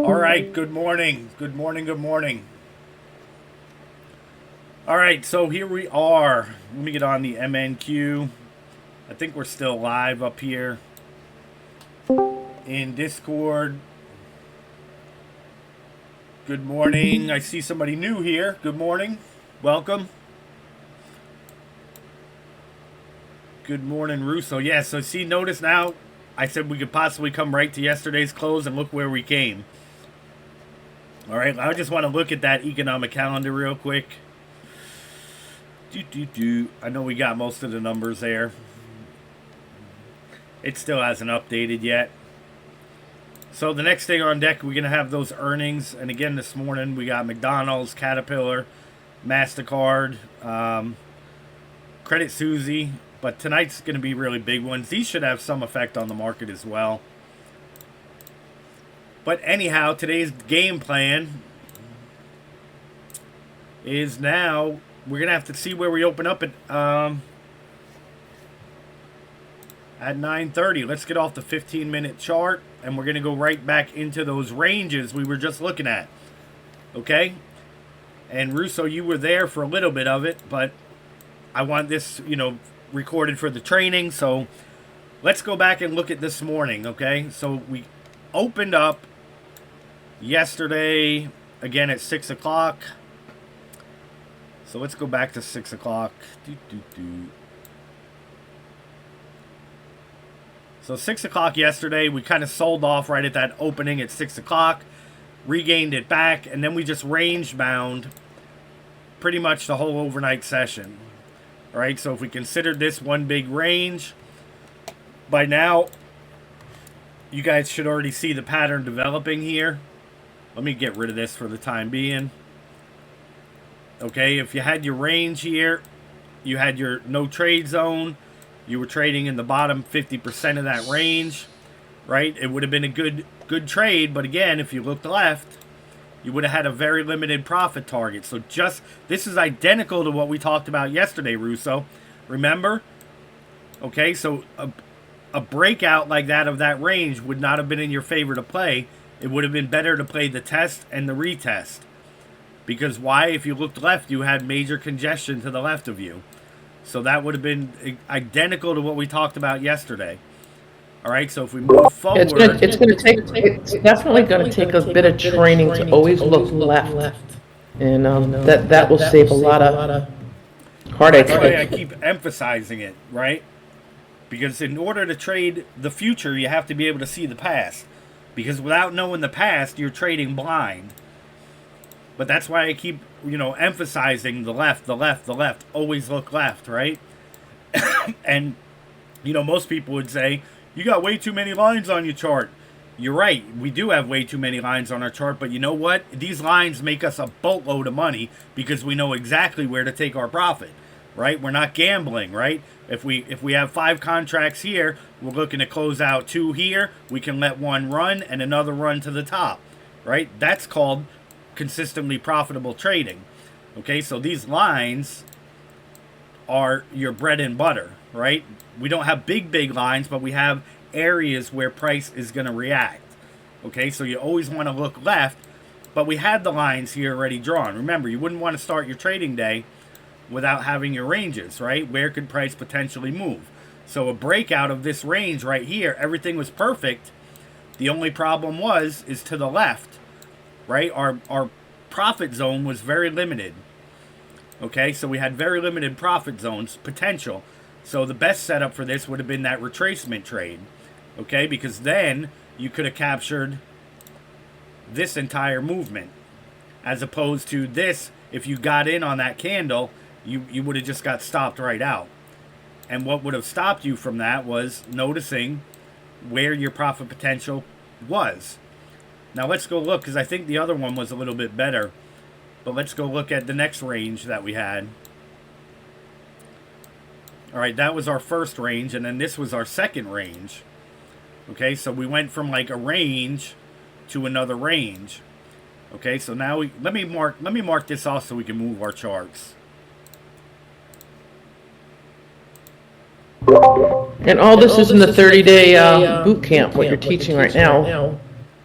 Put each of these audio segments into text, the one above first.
All right, good morning. Good morning, good morning. All right, so here we are. Let me get on the MNQ. I think we're still live up here in Discord. Good morning. I see somebody new here. Good morning. Welcome. Good morning, Russo. Yeah, so see, notice now I said we could possibly come right to yesterday's close and look where we came. All right, I just want to look at that economic calendar real quick. I know we got most of the numbers there. It still hasn't updated yet. So the next thing on deck, we're going to have those earnings. And again, this morning, we got McDonald's, Caterpillar, MasterCard, Credit Suzy. But tonight's going to be really big ones. These should have some effect on the market as well. But anyhow, today's game plan is now we're going to have to see where we open up at 9:30. Let's get off the 15-minute chart, and we're going to go right back into those ranges we were just looking at. Okay? And Russo, you were there for a little bit of it, but I want this, recorded for the training. So let's go back and look at this morning, okay? So we opened up yesterday, again at 6 o'clock. So let's go back to 6 o'clock. So 6 o'clock yesterday, we kind of sold off right at that opening at 6 o'clock, regained it back, and then we just range bound pretty much the whole overnight session. All right, so if we consider this one big range, by now, you guys should already see the pattern developing here. Let me get rid of this for the time being. Okay, if you had your range here, you had your no trade zone, you were trading in the bottom 50% of that range, right? It would have been a good trade, but again, if you looked left, you would have had a very limited profit target. So this is identical to what we talked about yesterday, Russo. Remember? Okay, so a breakout like that of that range would not have been in your favor to play. It would have been better to play the test and the retest. Because why? If you looked left, you had major congestion to the left of you. So that would have been identical to what we talked about yesterday. All right, so if we move forward, it's definitely going to take a bit of training to always look left, and that will save a lot of heartache. That's why I keep emphasizing it, right? Because in order to trade the future, you have to be able to see the past. Because without knowing the past, you're trading blind. But that's why I keep, emphasizing the left, the left, the left. Always look left, right? And, most people would say, you got way too many lines on your chart. You're right. We do have way too many lines on our chart. But you know what? These lines make us a boatload of money because we know exactly where to take our profit, right? We're not gambling, right? If we have 5 contracts here, we're looking to close out 2 here. We can let one run and another run to the top, right? That's called consistently profitable trading. Okay, so these lines are your bread and butter, right? We don't have big lines, but we have areas where price is going to react. Okay, so you always want to look left, but we had the lines here already drawn. Remember, you wouldn't want to start your trading day without having your ranges, right? Where could price potentially move? So a breakout of this range right here, everything was perfect. The only problem is to the left, right? Our profit zone was very limited. Okay, so we had very limited profit zones potential. So the best setup for this would have been that retracement trade. Okay, because then you could have captured this entire movement. As opposed to this, if you got in on that candle, you would have just got stopped right out. And what would have stopped you from that was noticing where your profit potential was. Now let's go look, because I think the other one was a little bit better. But let's go look at the next range that we had. All right, that was our first range, and then this was our second range. Okay, so we went from like a range to another range. Okay, so now let me mark this off so we can move our charts. And all this is in the 30-day boot camp, what you're teaching right now.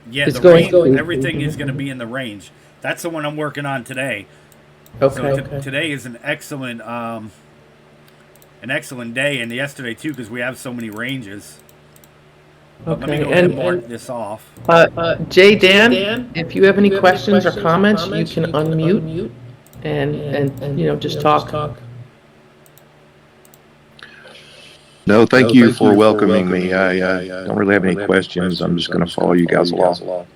Yeah, It's the going range, to. everything is going to be in the range. That's the one I'm working on today. So Okay. today is an excellent day, and yesterday too, because we have so many ranges. But let me Okay. go ahead and mark this off. Jay Dan, if you have any questions or comments, you can unmute and just talk. No, thank you for welcoming me. I don't really have any questions. I'm just going to follow you guys along.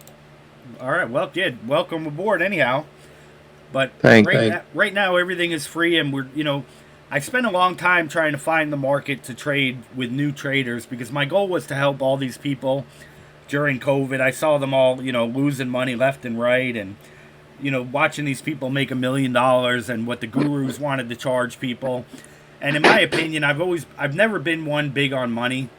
All right, well, good. Welcome aboard, anyhow. But Thanks. right now, everything is free, and I spent a long time trying to find the market to trade with new traders because my goal was to help all these people during COVID. I saw them all, losing money left and right, and watching these people make $1 million and what the gurus wanted to charge people. And in my opinion, I've never been one big on money,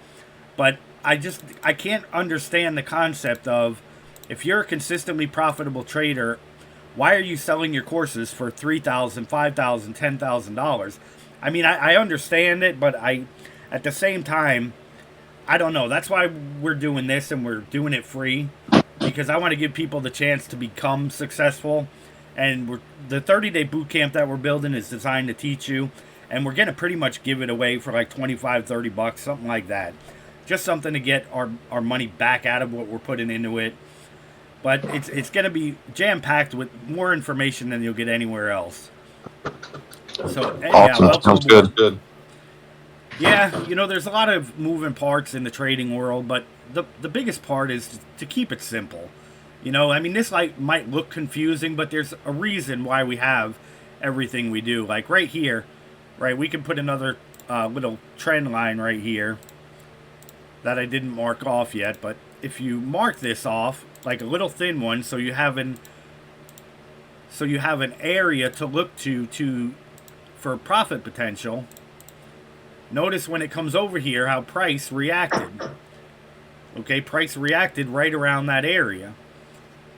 but I can't understand the concept of, if you're a consistently profitable trader, why are you selling your courses for $3,000, $5,000, $10,000? I mean, I understand it, but at the same time, I don't know. That's why we're doing this, and we're doing it free, because I want to give people the chance to become successful. And the 30-day boot camp that we're building is designed to teach you, and we're going to pretty much give it away for like 25, 30 bucks, something like that. Just something to get our money back out of what we're putting into it. But it's going to be jam-packed with more information than you'll get anywhere else. So, Awesome. welcome Sounds aboard. good. Yeah, there's a lot of moving parts in the trading world, but the biggest part is to keep it simple. I mean, this might look confusing, but there's a reason why we have everything we do. Like right here, right, we can put another little trend line right here that I didn't mark off yet, but if you mark this off, like a little thin one, so you have an area to look to for profit potential. Notice when it comes over here how price reacted. Okay, price reacted right around that area.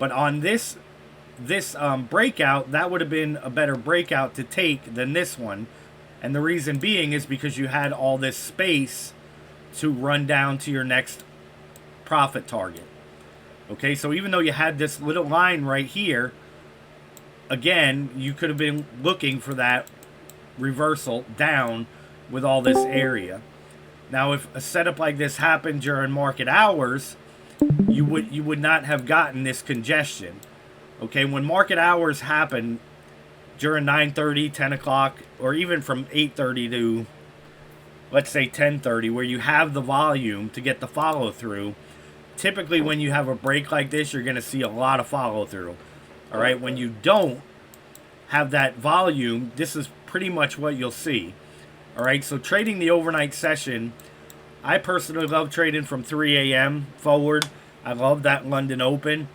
But on this breakout, that would have been a better breakout to take than this one. And the reason being is because you had all this space to run down to your next profit target. Okay, so even though you had this little line right here, again, you could have been looking for that reversal down with all this area. Now, if a setup like this happened during market hours, you would not have gotten this congestion. Okay, when market hours happen during 9:30, 10 o'clock, or even from 8:30 to, let's say, 10:30, where you have the volume to get the follow-through, typically when you have a break like this, you're going to see a lot of follow-through. All right, when you don't have that volume, this is pretty much what you'll see. All right, so trading the overnight session, I personally love trading from 3 a.m. forward. I love that London Open.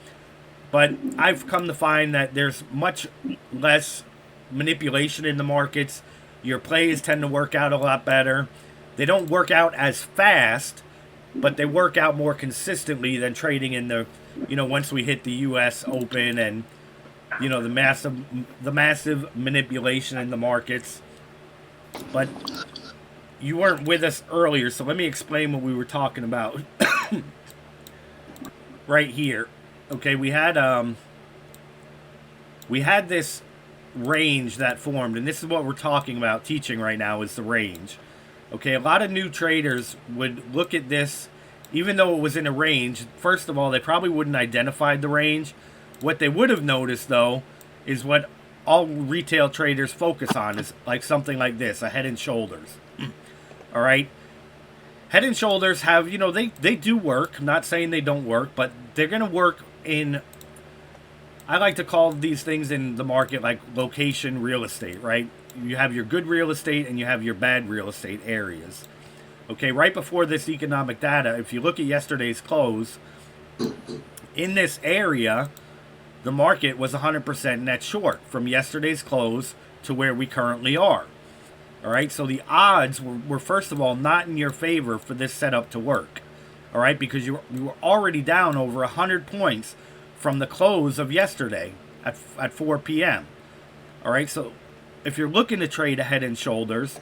But I've come to find that there's much less manipulation in the markets. Your plays tend to work out a lot better. They don't work out as fast, but they work out more consistently than trading in the, once we hit the U.S. Open and, the massive manipulation in the markets. But you weren't with us earlier, so let me explain what we were talking about. Right here. Okay, we had this range that formed, and this is what we're talking about teaching right now, is the range. Okay, a lot of new traders would look at this, even though it was in a range. First of all, they probably wouldn't identify the range. What they would have noticed, though, is what all retail traders focus on, is like something like this, a head and shoulders. All right? Head and shoulders have, they do work. I'm not saying they don't work, but they're going to work in, I like to call these things in the market like location real estate, right? You have your good real estate and you have your bad real estate areas. Okay, right before this economic data, if you look at yesterday's close, in this area, the market was 100% net short from yesterday's close to where we currently are. All right, so the odds were first of all not in your favor for this setup to work. All right, because you were already down over 100 points from the close of yesterday at 4 p.m. All right, so if you're looking to trade a head and shoulders,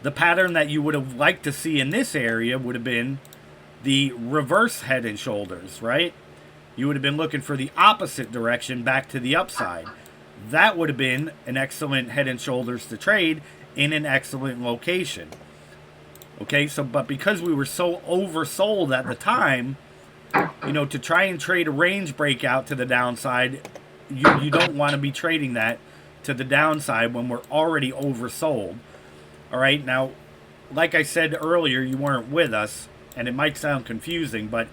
the pattern that you would have liked to see in this area would have been the reverse head and shoulders, right? you would have been looking for the opposite direction back to the upside. That would have been an excellent head and shoulders to trade in an excellent location. Okay, so but because we were so oversold at the time, to try and trade a range breakout to the downside, you don't want to be trading that to the downside when we're already oversold. All right, now, like I said earlier, you weren't with us, and it might sound confusing, but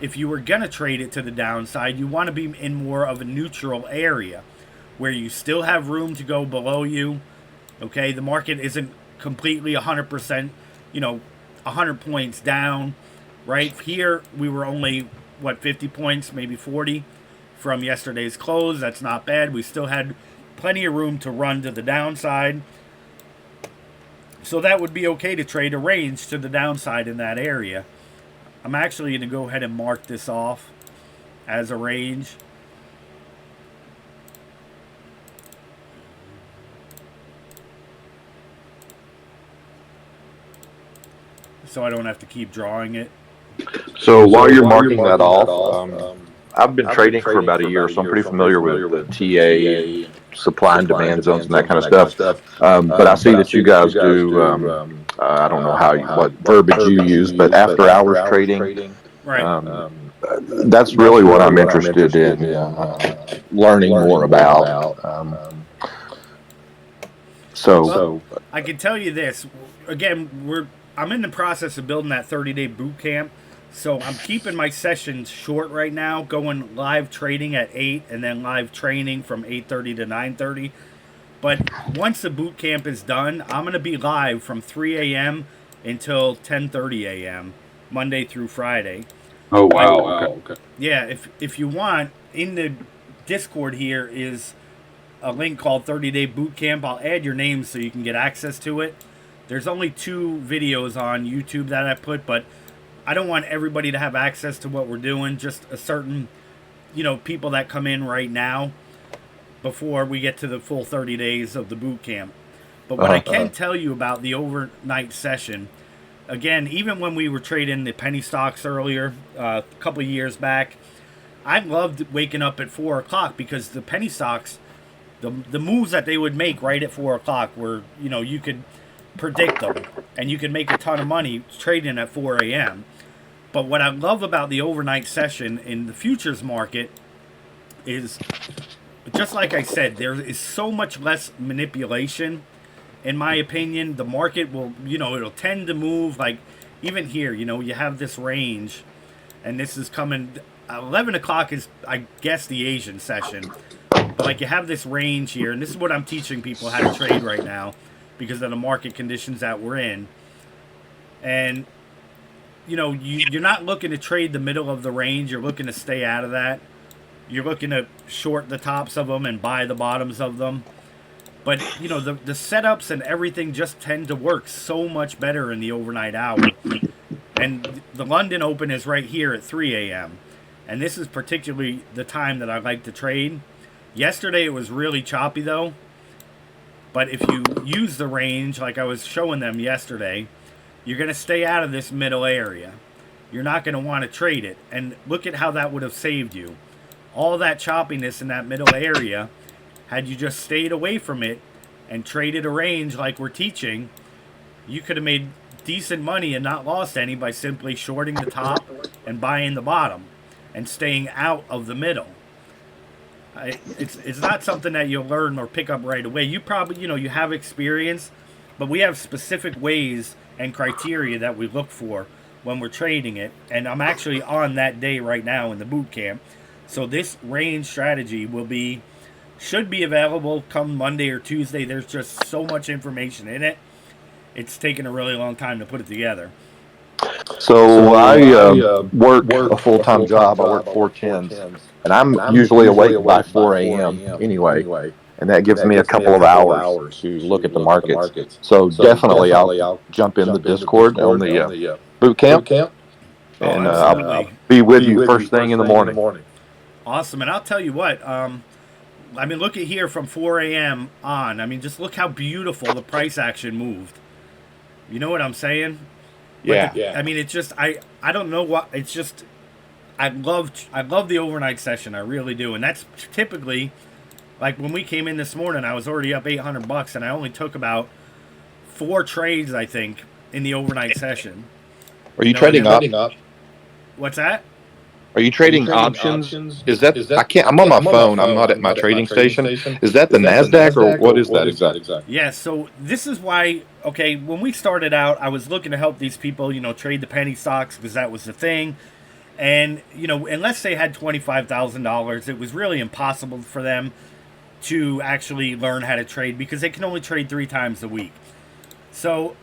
if you were going to trade it to the downside, you want to be in more of a neutral area where you still have room to go below you. Okay, the market isn't completely 100%, 100 points down. Right here, we were only, 50 points, maybe 40 from yesterday's close. That's not bad. We still had plenty of room to run to the downside. So that would be okay to trade a range to the downside in that area. I'm actually going to go ahead and mark this off as a range. So I don't have to keep drawing it. So while you're marking that off, I've been trading for about a year, so I'm pretty familiar with the TA, supply and demand zones and that kind of stuff. But I see that you guys do, I don't know what verbiage you use, but after hours trading. Right. That's really what I'm interested in learning more about. So I can tell you this. Again, I'm in the process of building that 30-day boot camp. So I'm keeping my sessions short right now, going live trading at 8 and then live training from 8:30 to 9:30. But once the boot camp is done, I'm going to be live from 3 a.m. until 10:30 a.m. Monday through Friday. Oh, wow. Okay. Yeah, if you want, in the Discord here is a link called 30-day boot camp. I'll add your name so you can get access to it. There's only 2 videos on YouTube that I put, but I don't want everybody to have access to what we're doing, just a certain, people that come in right now before we get to the full 30 days of the boot camp. But what I can tell you about the overnight session, again, even when we were trading the penny stocks earlier, a couple of years back, I loved waking up at 4 o'clock because the penny stocks, the moves that they would make right at 4 o'clock were, you could predict them and you could make a ton of money trading at 4 a.m. But what I love about the overnight session in the futures market is, just like I said, there is so much less manipulation. In my opinion, the market will, it'll tend to move. Like even here, you have this range, and this is coming. 11 o'clock is, I guess, the Asian session. But like you have this range here, and this is what I'm teaching people how to trade right now because of the market conditions that we're in. And you're not looking to trade the middle of the range. You're looking to stay out of that. You're looking to short the tops of them and buy the bottoms of them. But, the setups and everything just tend to work so much better in the overnight hour. And the London Open is right here at 3 a.m. And this is particularly the time that I like to trade. Yesterday it was really choppy, though. But if you use the range like I was showing them yesterday, you're going to stay out of this middle area. You're not going to want to trade it. And look at how that would have saved you. All that choppiness in that middle area, had you just stayed away from it and traded a range like we're teaching, you could have made decent money and not lost any by simply shorting the top and buying the bottom and staying out of the middle. It's not something that you'll learn or pick up right away. You probably, you have experience, but we have specific ways and criteria that we look for when we're trading it. And I'm actually on that day right now in the boot camp. So this range strategy should be available come Monday or Tuesday. There's just so much information in it. It's taken a really long time to put it together. So I work a full-time job. I work 4/10s, and I'm usually awake by 4 a.m. anyway. And that gives me a couple of hours to look at the markets. So definitely I'll jump in the Discord on the boot camp, and I'll be with you first thing in the morning. Awesome. And I'll tell you what, look at here from 4 a.m. on. Just look how beautiful the price action moved. You know what I'm saying? Yeah. It's just, I don't know what, it's just, I love the overnight session. I really do, and that's typically like when we came in this morning. I was already up $800, and I only took about 4 trades, I think, in the overnight session. Are you trading up? What's that? Are you trading options? Is that I can't? I'm on my phone. I'm not at my trading station. Is that the Nasdaq or what is that exactly? Yeah. So this is why. Okay, when we started out, I was looking to help these people, trade the penny stocks because that was the thing. And unless they had $25,000, it was really impossible for them to actually learn how to trade because they can only trade 3 times a week. So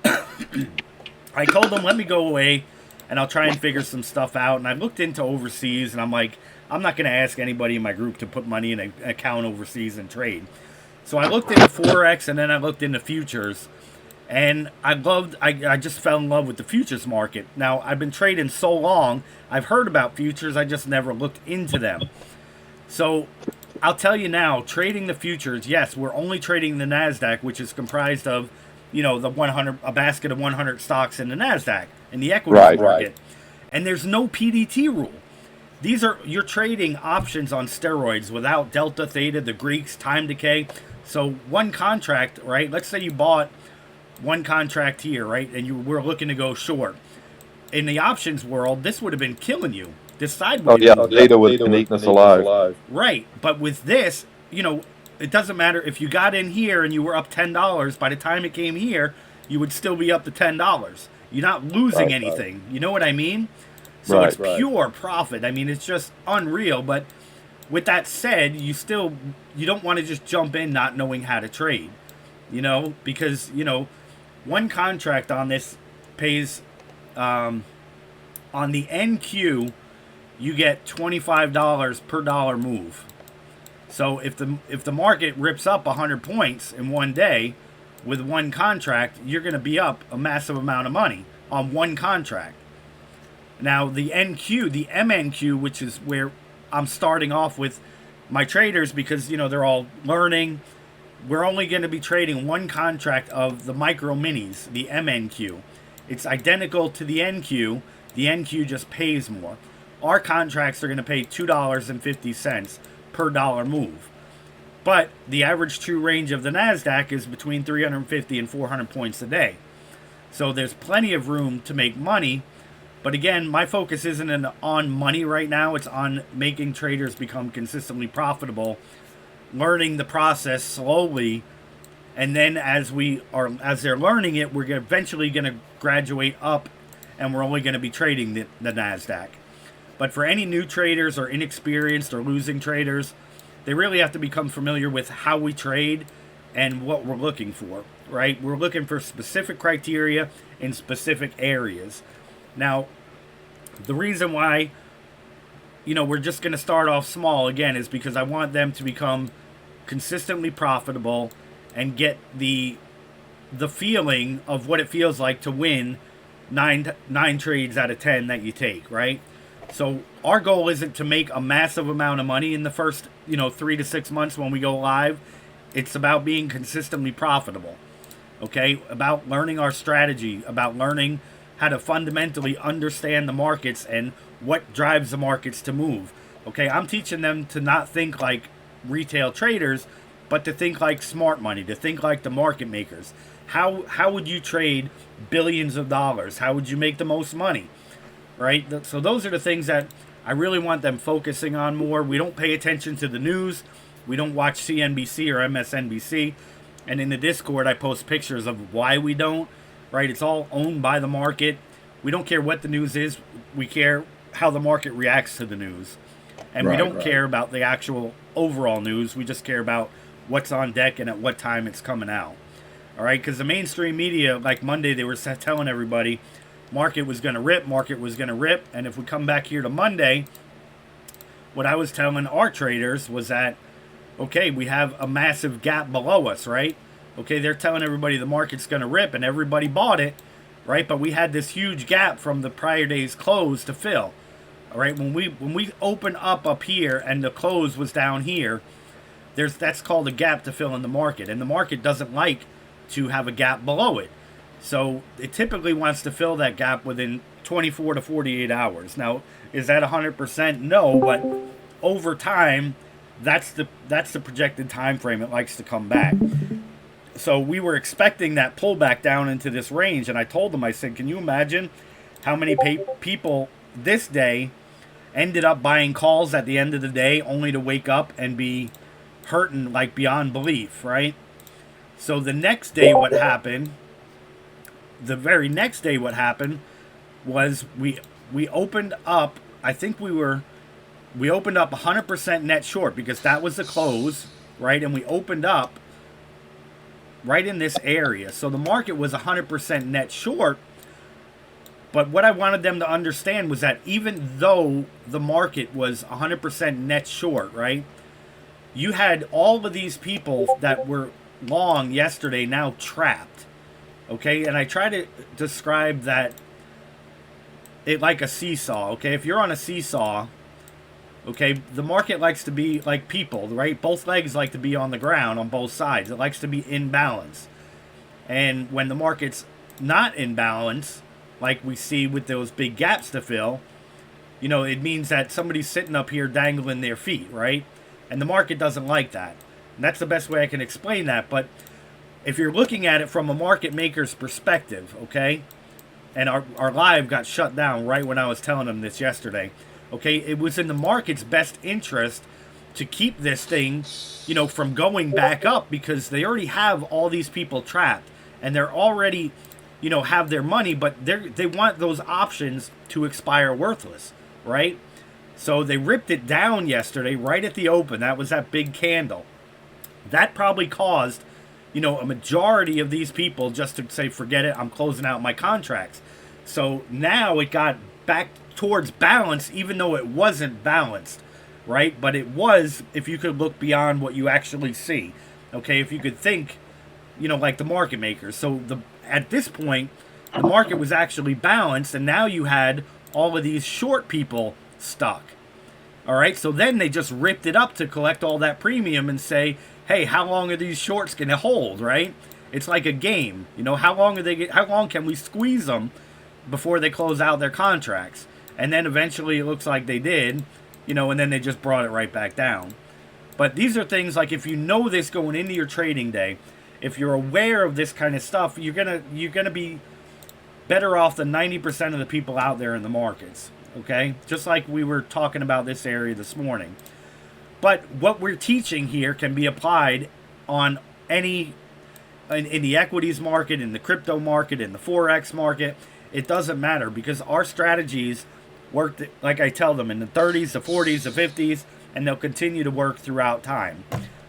I told them, let me go away and I'll try and figure some stuff out. And I looked into overseas, and I'm like, I'm not going to ask anybody in my group to put money in an account overseas and trade. So I looked into forex, and then I looked into futures, and I just fell in love with the futures market. Now, I've been trading so long, I've heard about futures, I just never looked into them. So I'll tell you now, trading the futures, yes, we're only trading the Nasdaq, which is comprised of a basket of 100 stocks in the Nasdaq, in the equities market. Right. And there's no PDT rule. You're trading options on steroids without delta, theta, the Greeks, time decay. So one contract, right? Let's say you bought one contract here, right? And you were looking to go short. In the options world, this would have been killing you. This side would data with uniqueness alive. Right. But with this, it doesn't matter if you got in here and you were up $10. By the time it came here, you would still be up to $10. You're not losing anything. You know what I mean? So it's pure profit. I mean, it's just unreal. But with that said, you don't want to just jump in not knowing how to trade. Because one contract on this pays on the NQ, you get $25 per dollar move. So if the market rips up 100 points in one day with one contract, you're going to be up a massive amount of money on one contract. Now the NQ, the MNQ, which is where I'm starting off with my traders because they're all learning. We're only going to be trading one contract of the micro minis, the MNQ. It's identical to the NQ. The NQ just pays more. Our contracts are going to pay $2.50 per dollar move. But the average true range of the Nasdaq is between 350 and 400 points a day. So there's plenty of room to make money. But again, my focus isn't on money right now. It's on making traders become consistently profitable, learning the process slowly, and then as they're learning it, we're eventually going to graduate up, and we're only going to be trading the Nasdaq. But for any new traders or inexperienced or losing traders, they really have to become familiar with how we trade and what we're looking for, right? We're looking for specific criteria in specific areas. Now, the reason why, we're just going to start off small, again, is because I want them to become consistently profitable and get the feeling of what it feels like to win nine trades out of 10 that you take, right? So our goal isn't to make a massive amount of money in the first, 3 to 6 months when we go live. It's about being consistently profitable, okay? About learning our strategy, about learning how to fundamentally understand the markets and what drives the markets to move, okay? I'm teaching them to not think like retail traders, but to think like smart money, to think like the market makers. How would you trade billions of dollars? How would you make the most money? Right? So those are the things that I really want them focusing on more. We don't pay attention to the news. We don't watch CNBC or MSNBC. And in the Discord, I post pictures of why we don't. Right? It's all owned by the market. We don't care what the news is. We care how the market reacts to the news. And we don't care about the actual overall news. We just care about what's on deck and at what time it's coming out. All right? Because the mainstream media, like Monday, they were telling everybody market was going to rip, and if we come back here to Monday, what I was telling our traders was that, okay, we have a massive gap below us, right? Okay, they're telling everybody the market's going to rip, and everybody bought it, right? But we had this huge gap from the prior day's close to fill, all right? When we open up here and the close was down here, that's called a gap to fill in the market, and the market doesn't like to have a gap below it. So it typically wants to fill that gap within 24 to 48 hours. Now, is that 100%? No, but over time, that's the projected time frame it likes to come back. So we were expecting that pullback down into this range, and I told them, I said, can you imagine how many people this day ended up buying calls at the end of the day only to wake up and be hurting like beyond belief, right? So the next day what happened, the very next day what happened was we opened up, I think we opened up 100% net short because that was the close, right? And we opened up right in this area. So the market was 100% net short. But what I wanted them to understand was that even though the market was 100% net short, right? You had all of these people that were long yesterday now trapped. Okay? And I try to describe that it like a seesaw. Okay? If you're on a seesaw, okay, the market likes to be like people, right? Both legs like to be on the ground on both sides. It likes to be in balance. And when the market's not in balance, like we see with those big gaps to fill, you know, it means that somebody's sitting up here dangling their feet, right? And the market doesn't like that. And that's the best way I can explain that. But if you're looking at it from a market maker's perspective, okay, and our live got shut down right when I was telling them this yesterday, okay, it was in the market's best interest to keep this thing, you know, from going back up because they already have all these people trapped and they're already, you know, have their money, but they want those options to expire worthless, right? So they ripped it down yesterday right at the open. That was that big candle. That probably caused, you know, a majority of these people just to say, forget it, I'm closing out my contracts. So now it got back towards balance, even though it wasn't balanced, right? But it was, if you could look beyond what you actually see, okay? If you could think, you know, like the market makers. So at this point, the market was actually balanced, and now you had all of these short people stuck. All right, so then they just ripped it up to collect all that premium and say, hey, how long are these shorts going to hold, right? It's like a game. You know, how long can we squeeze them before they close out their contracts? And then eventually it looks like they did, you know, and then they just brought it right back down. But these are things like, if you know this going into your trading day, if you're aware of this kind of stuff, you're gonna be better off than 90% of the people out there in the markets. Okay? Just like we were talking about this area this morning. But what we're teaching here can be applied on any, in the equities market, in the crypto market, in the forex market. It doesn't matter because our strategies work, like I tell them, in the 30s, the 40s, the 50s, and they'll continue to work throughout time.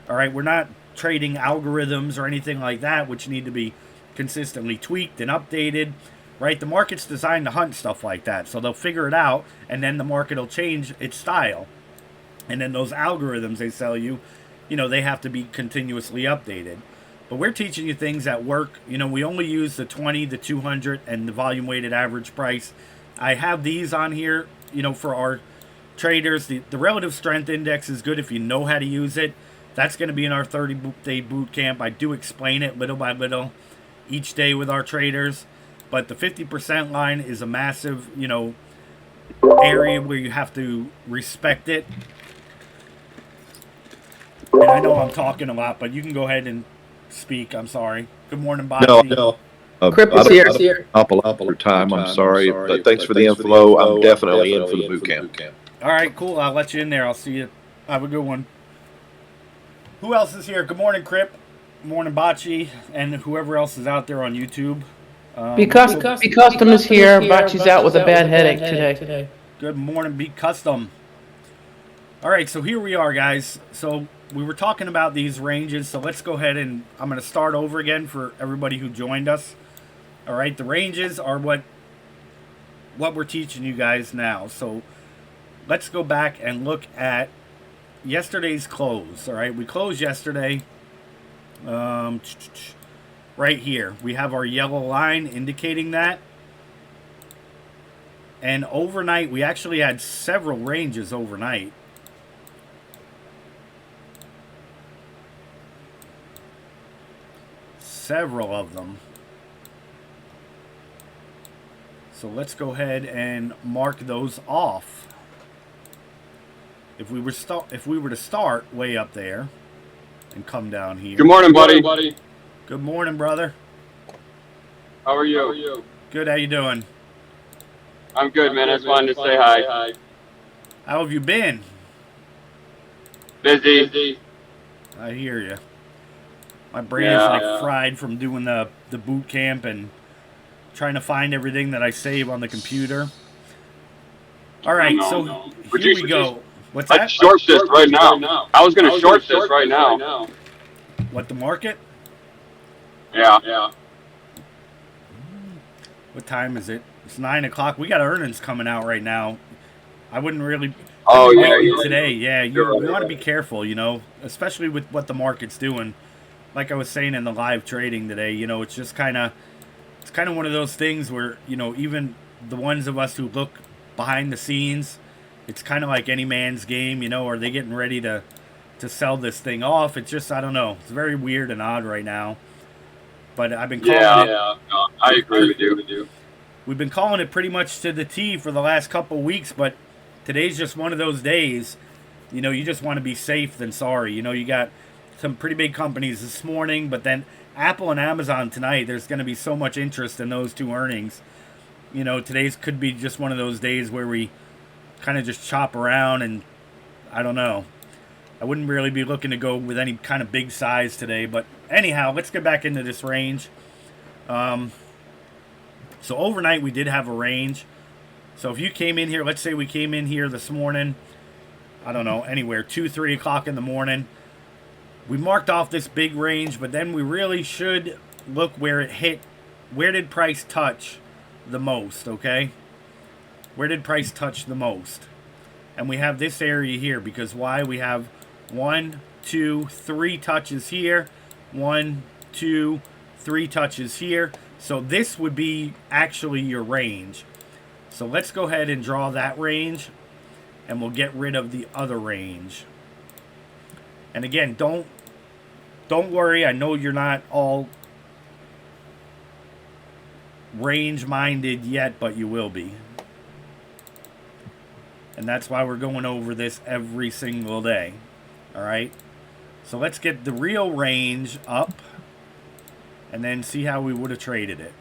All right? We're not trading algorithms or anything like that, which need to be consistently tweaked and updated. Right? The market's designed to hunt stuff like that. So they'll figure it out, and then the market will change its style. And then those algorithms they sell you, you know, they have to be continuously updated. But we're teaching you things that work. You know, we only use the 20, the 200, and the volume weighted average price. I have these on here, you know, for our traders. The relative strength index is good if you know how to use it. That's going to be in our 30-day boot camp. I do explain it little by little each day with our traders. But the 50% line is a massive, you know, area where you have to respect it. And I know I'm talking a lot, but you can go ahead and speak. I'm sorry. Good morning, Bobby. No. Crip is here. Up a lot of time. I'm sorry, but thanks for the info. I'm definitely in for the boot camp. All right, cool. I'll let you in there. I'll see you. Have a good one. Who else is here? Good morning, Crip. Good morning, Bocce, and whoever else is out there on YouTube. Be Custom is here. Bachi's out with a bad headache today. Good morning, Be Custom. All right, so here we are, guys. So we were talking about these ranges, so let's go ahead and I'm going to start over again for everybody who joined us. All right, the ranges are what we're teaching you guys now. So let's go back and look at yesterday's close. All right, we closed yesterday. Right here, we have our yellow line indicating that. And overnight, we actually had several ranges overnight. Several of them. So let's go ahead and mark those off. If we were to start way up there and come down here. Good morning, buddy. Good morning, brother. How are you? Good. How you doing? I'm good, man. I just wanted to say hi. How have you been? Busy. I hear you. My brain is like fried from doing the boot camp and trying to find everything that I save on the computer. All right, so here we go. What's that? I'd short this right now. I was going to short this right now. What, the market? Yeah. What time is it? It's 9 o'clock. We got earnings coming out right now. I wouldn't really. Oh, yeah. Today, yeah. You want to be careful, especially with what the market's doing. Like I was saying in the live trading today, it's just kind of one of those things where, even the ones of us who look behind the scenes, it's kind of like any man's game, are they getting ready to sell this thing off? It's just, I don't know. It's very weird and odd right now. But I've been calling it. No, I agree with you. We've been calling it pretty much to the T for the last couple of weeks, but today's just one of those days, you just want to be safe than sorry. You got some pretty big companies this morning, but then Apple and Amazon tonight, there's going to be so much interest in those two earnings. Today's could be just one of those days where we kind of just chop around, and I don't know. I wouldn't really be looking to go with any kind of big size today, but anyhow, let's get back into this range. So overnight we did have a range. So if you came in here, let's say we came in here this morning, I don't know, anywhere, 2, 3 o'clock in the morning. We marked off this big range, but then we really should look where it hit. Where did price touch the most, okay? Where did price touch the most? And we have this area here because why? We have 1, 2, 3 touches here. 1, 2, 3 touches here. So this would be actually your range. So let's go ahead and draw that range, and we'll get rid of the other range. And again, don't worry. I know you're not all range-minded yet, but you will be. And that's why we're going over this every single day. All right? So let's get the real range up and then see how we would have traded it.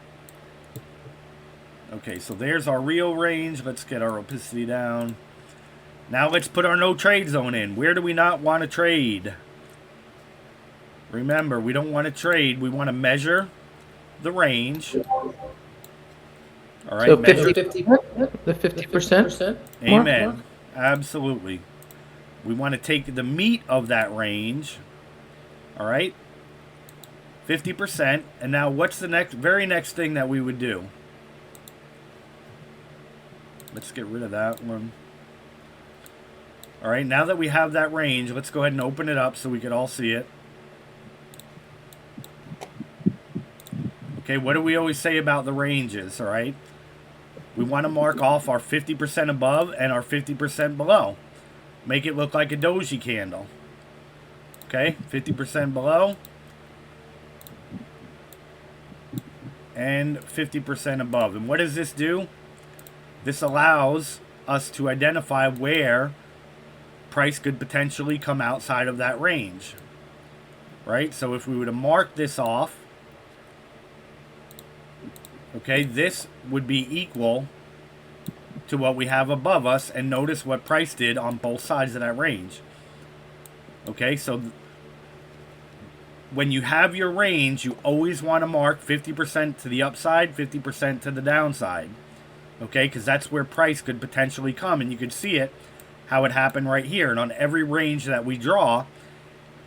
Okay, so there's our real range. Let's get our opacity down. Now let's put our no trade zone in. Where do we not want to trade? Remember, we don't want to trade. We want to measure the range. All right, So 50%? Amen. Absolutely. We want to take the meat of that range. All right. 50%. And now what's the very next thing that we would do? Let's get rid of that one. All right, now that we have that range, let's go ahead and open it up so we can all see it. Okay, what do we always say about the ranges, all right? We want to mark off our 50% above and our 50% below. Make it look like a doji candle. Okay, 50% below and 50% above. And what does this do? This allows us to identify where price could potentially come outside of that range. Right? So if we were to mark this off, okay, this would be equal to what we have above us, and notice what price did on both sides of that range. Okay, so when you have your range, you always want to mark 50% to the upside, 50% to the downside. Okay, because that's where price could potentially come, and you can see it, how it happened right here. And on every range that we draw,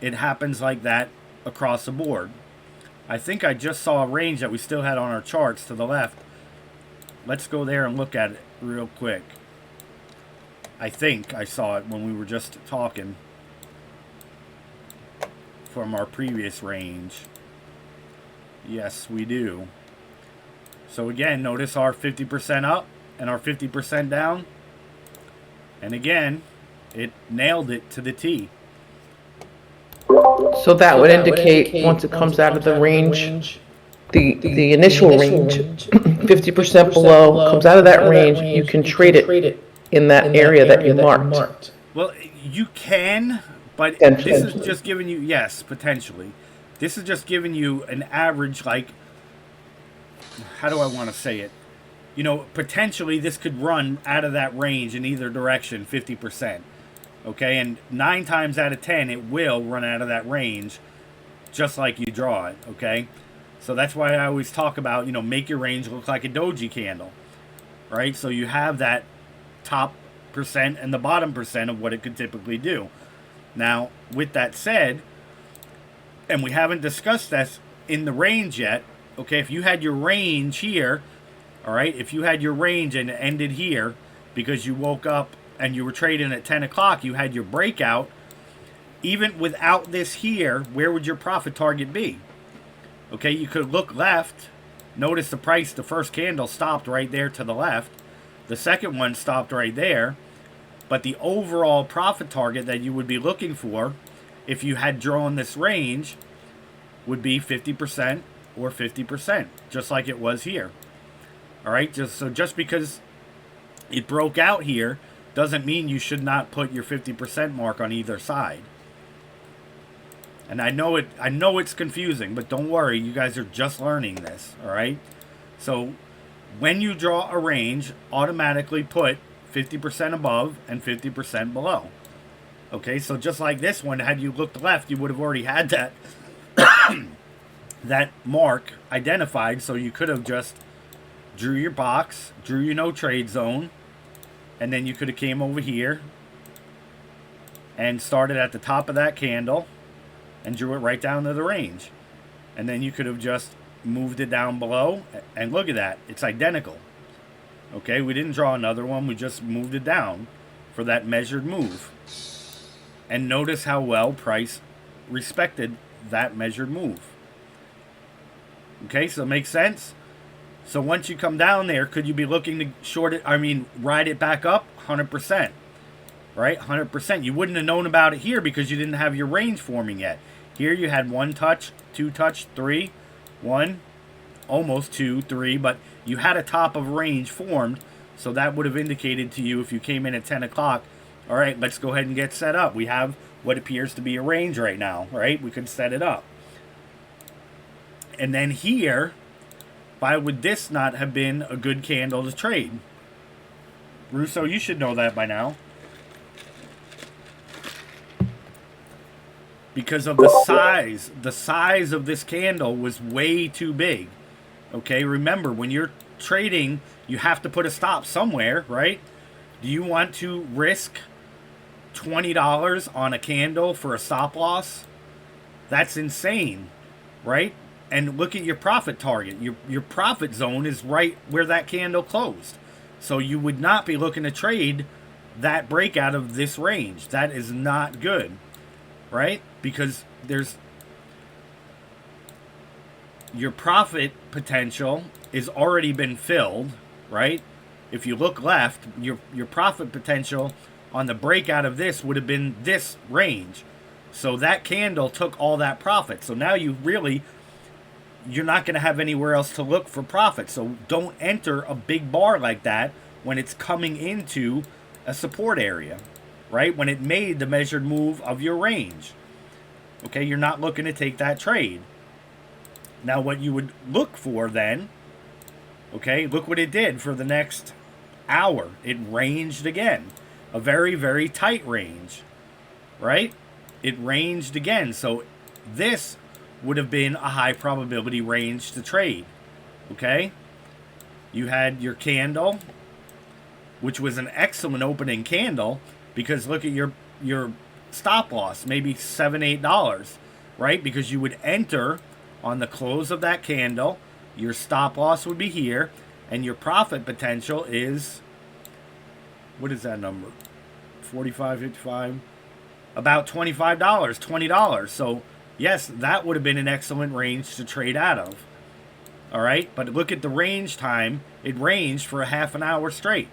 it happens like that across the board. I think I just saw a range that we still had on our charts to the left. Let's go there and look at it real quick. I think I saw it when we were just talking from our previous range. Yes, we do. So again, notice our 50% up and our 50% down. And again, it nailed it to the T. So that would indicate once it comes out of the range, the initial range, 50% below, comes out of that range, you can trade it in that area that you marked. Well, you can, but this is just giving you, yes, potentially. This is just giving you an average, like, how do I want to say it? You know, potentially this could run out of that range in either direction 50%. Okay, and 9 times out of 10, it will run out of that range just like you draw it, okay? So that's why I always talk about, you know, make your range look like a doji candle, right? So you have that top percent and the bottom percent of what it could typically do. Now, with that said, and we haven't discussed this in the range yet, okay, if you had your range here, all right, if you had your range and it ended here because you woke up and you were trading at 10 o'clock, you had your breakout, even without this here, where would your profit target be? Okay, you could look left. Notice the price, the first candle stopped right there to the left. The second one stopped right there. But the overall profit target that you would be looking for, if you had drawn this range, would be 50% or 50%, just like it was here. All right, just because it broke out here doesn't mean you should not put your 50% mark on either side. And I know it's confusing, but don't worry, you guys are just learning this, all right? So when you draw a range, automatically put 50% above and 50% below. Okay, so just like this one, had you looked left, you would have already had that that mark identified, so you could have just drew your box, drew your no trade zone, and then you could have came over here and started at the top of that candle and drew it right down to the range. And then you could have just moved it down below, and look at that, it's identical. Okay, we didn't draw another one, we just moved it down for that measured move. And notice how well price respected that measured move. Okay, so it makes sense? So once you come down there, could you be looking to short it, ride it back up? 100%. Right? 100%. You wouldn't have known about it here because you didn't have your range forming yet. Here you had 1 touch, 2 touch, 3, 1, almost 2, 3, but you had a top of range formed, so that would have indicated to you if you came in at 10 o'clock, all right, let's go ahead and get set up. We have what appears to be a range right now, right? We could set it up. And then here, why would this not have been a good candle to trade? Russo, you should know that by now. Because of the size of this candle was way too big. Okay, remember, when you're trading, you have to put a stop somewhere, right? Do you want to risk $20 on a candle for a stop loss? That's insane, right? And look at your profit target. Your profit zone is right where that candle closed. So you would not be looking to trade that breakout of this range. That is not good, right? Because there's your profit potential is already been filled, right? If you look left, your profit potential on the breakout of this would have been this range. So that candle took all that profit. So now you're not going to have anywhere else to look for profit. So don't enter a big bar like that when it's coming into a support area, right? When it made the measured move of your range. Okay, you're not looking to take that trade. Now what you would look for then, okay, look what it did for the next hour. It ranged again. A very, very tight range, right? It ranged again. So this would have been a high probability range to trade, okay? You had your candle, which was an excellent opening candle, because look at your stop loss, maybe $7, $8, right? Because you would enter on the close of that candle, your stop loss would be here, and your profit potential is, what is that number? 45, 55, about $25, $20. So yes, that would have been an excellent range to trade out of. All right, but look at the range time. It ranged for a half an hour straight.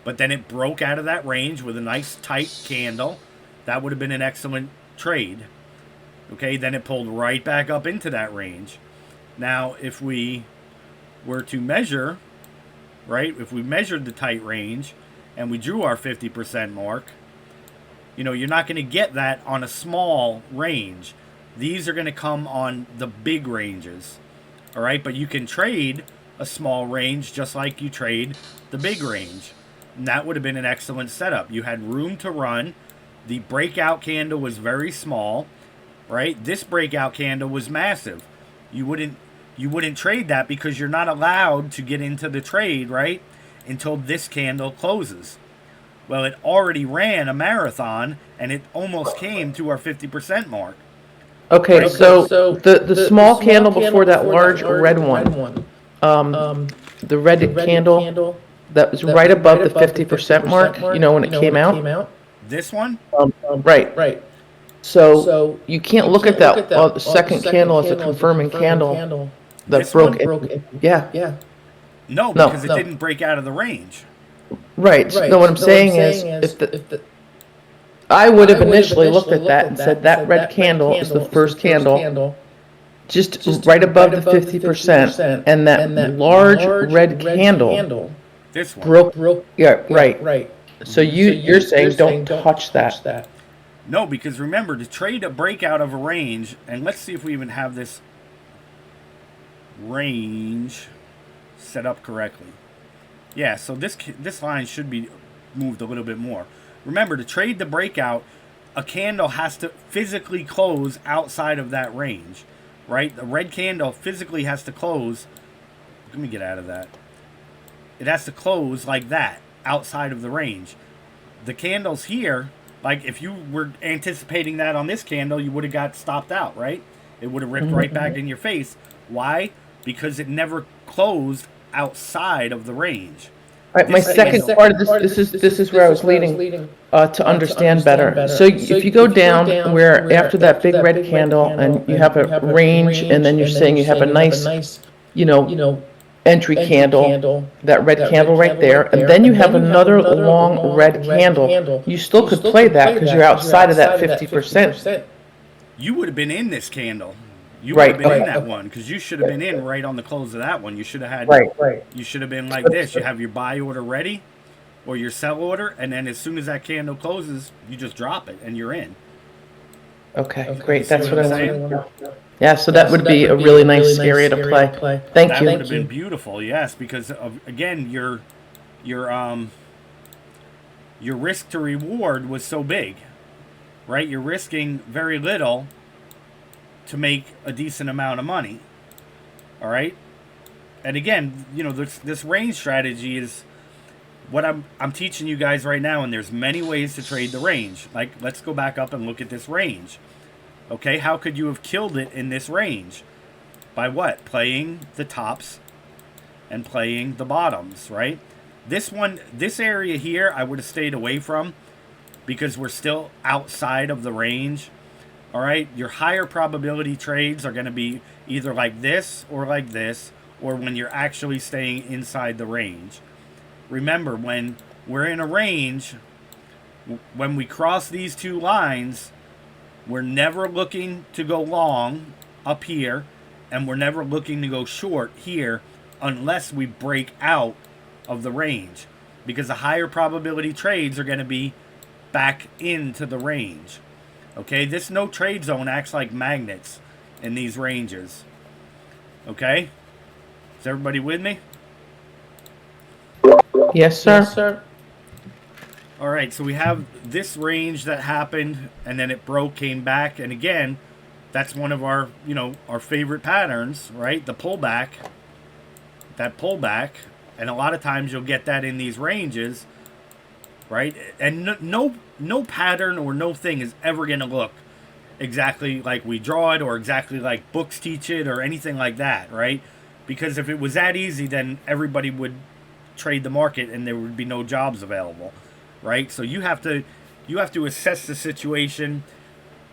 But then it broke out of that range with a nice tight candle. That would have been an excellent trade. Okay, then it pulled right back up into that range. Now, if we were to measure, right, if we measured the tight range and we drew our 50% mark, you're not going to get that on a small range. These are going to come on the big ranges. All right, but you can trade a small range just like you trade the big range. And that would have been an excellent setup. You had room to run. The breakout candle was very small, right? This breakout candle was massive. You wouldn't trade that because you're not allowed to get into the trade, right, until this candle closes. Well, it already ran a marathon, and it almost came to our 50% mark. Okay, Right. so the small candle before that large red one, the red candle that was right above the 50% mark, when it came out? This one? Right. So you can't look at that second candle as a confirming candle that This broke. one? Yeah, No, because it didn't break out of the range. right. No, what I'm saying is, I would have initially looked at that and said that red candle is the first candle, just right above the 50%, and that large red candle This one. broke. Yeah, right. So you're saying don't touch that. No, because remember, to trade a breakout of a range, and let's see if we even have this range set up correctly. Yeah, so this line should be moved a little bit more. Remember, to trade the breakout, a candle has to physically close outside of that range, right? The red candle physically has to close. Let me get out of that. It has to close like that, outside of the range. The candles here, like if you were anticipating that on this candle, you would have got stopped out, right? It would have ripped right back in your face. Why? Because it never closed outside of the range. Right, my second part of this is where I was leading to understand better. So if you go down where after that big red candle and you have a range, and then you're saying you have a nice, entry candle, that red candle right there, and then you have another long red candle, you still could play that because you're outside of that 50%. You would have been in this candle. You Right, would have been okay. in that one because you should have been in right on the close of that one. You should have had. Right. You should have been like this. You have your buy order ready, or your sell order, and then as soon as that candle closes, you just drop it and you're in. Okay, great. That's what what I I'm wanted saying? to know. Yeah, so that would be a really nice area to play. Thank That you. would have been beautiful, yes, because of, again, your risk to reward was so big, right? You're risking very little to make a decent amount of money. All right, and again, this range strategy is what I'm teaching you guys right now, and there's many ways to trade the range. Like, let's go back up and look at this range. Okay, how could you have killed it in this range? By what? Playing the tops and playing the bottoms, right? This area here, I would have stayed away from because we're still outside of the range. All right, your higher probability trades are going to be either like this, or when you're actually staying inside the range. Remember, when we're in a range, when we cross these two lines, we're never looking to go long up here, and we're never looking to go short here unless we break out of the range, because the higher probability trades are going to be back into the range. Okay, this no trade zone acts like magnets in these ranges. Okay? Is everybody with me? Yes, sir. All right, so we have this range that happened, and then it broke, came back, and again, that's one of our, our favorite patterns, right? The pullback. That pullback, and a lot of times you'll get that in these ranges, right? And no pattern or no thing is ever going to look exactly like we draw it, or exactly like books teach it, or anything like that, right? Because if it was that easy, then everybody would trade the market and there would be no jobs available, right? So you have to assess the situation,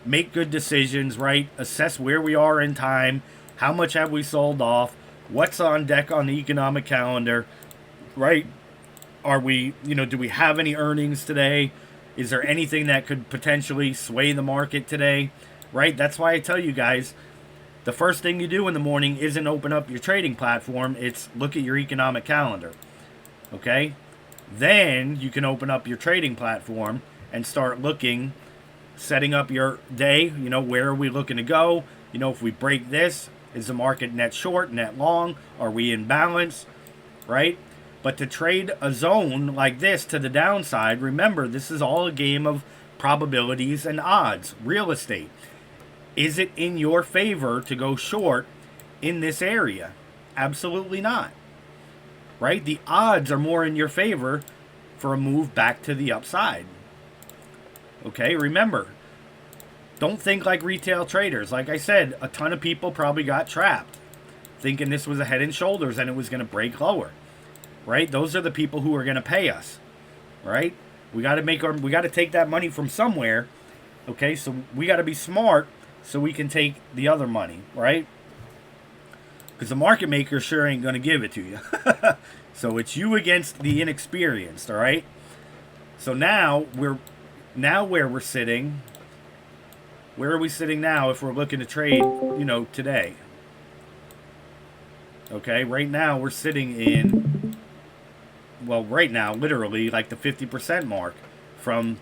make good decisions, right? Assess where we are in time, how much have we sold off, what's on deck on the economic calendar, right? Are we, do we have any earnings today? Is there anything that could potentially sway the market today? Right? That's why I tell you guys, the first thing you do in the morning isn't open up your trading platform, it's look at your economic calendar. Okay? Then you can open up your trading platform and start looking, setting up your day. You know, where are we looking to go? You know, if we break this, is the market net short, net long? Are we in balance? Right? But to trade a zone like this to the downside, remember, this is all a game of probabilities and odds. Real estate. Is it in your favor to go short in this area? Absolutely not. Right? The odds are more in your favor for a move back to the upside. Okay, remember, don't think like retail traders. Like I said, a ton of people probably got trapped thinking this was a head and shoulders and it was going to break lower. Right? Those are the people who are going to pay us. Right? We got to take that money from somewhere. Okay? So we got to be smart so we can take the other money, right? Because the market maker sure ain't going to give it to you. So it's you against the inexperienced, all right? So now where we're sitting, where are we sitting now if we're looking to trade, you know, today? Okay, right now we're sitting in, well, right now, literally like the 50% mark from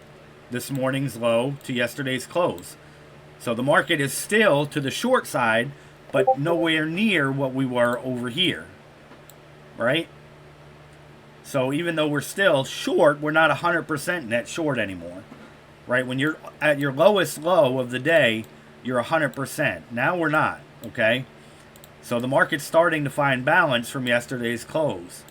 this morning's low to yesterday's close. So the market is still to the short side, but nowhere near what we were over here, right? So even though we're still short, we're not 100% net short anymore, right? When you're at your lowest low of the day, you're 100%. Now we're not, okay? So the market's starting to find balance from yesterday's close,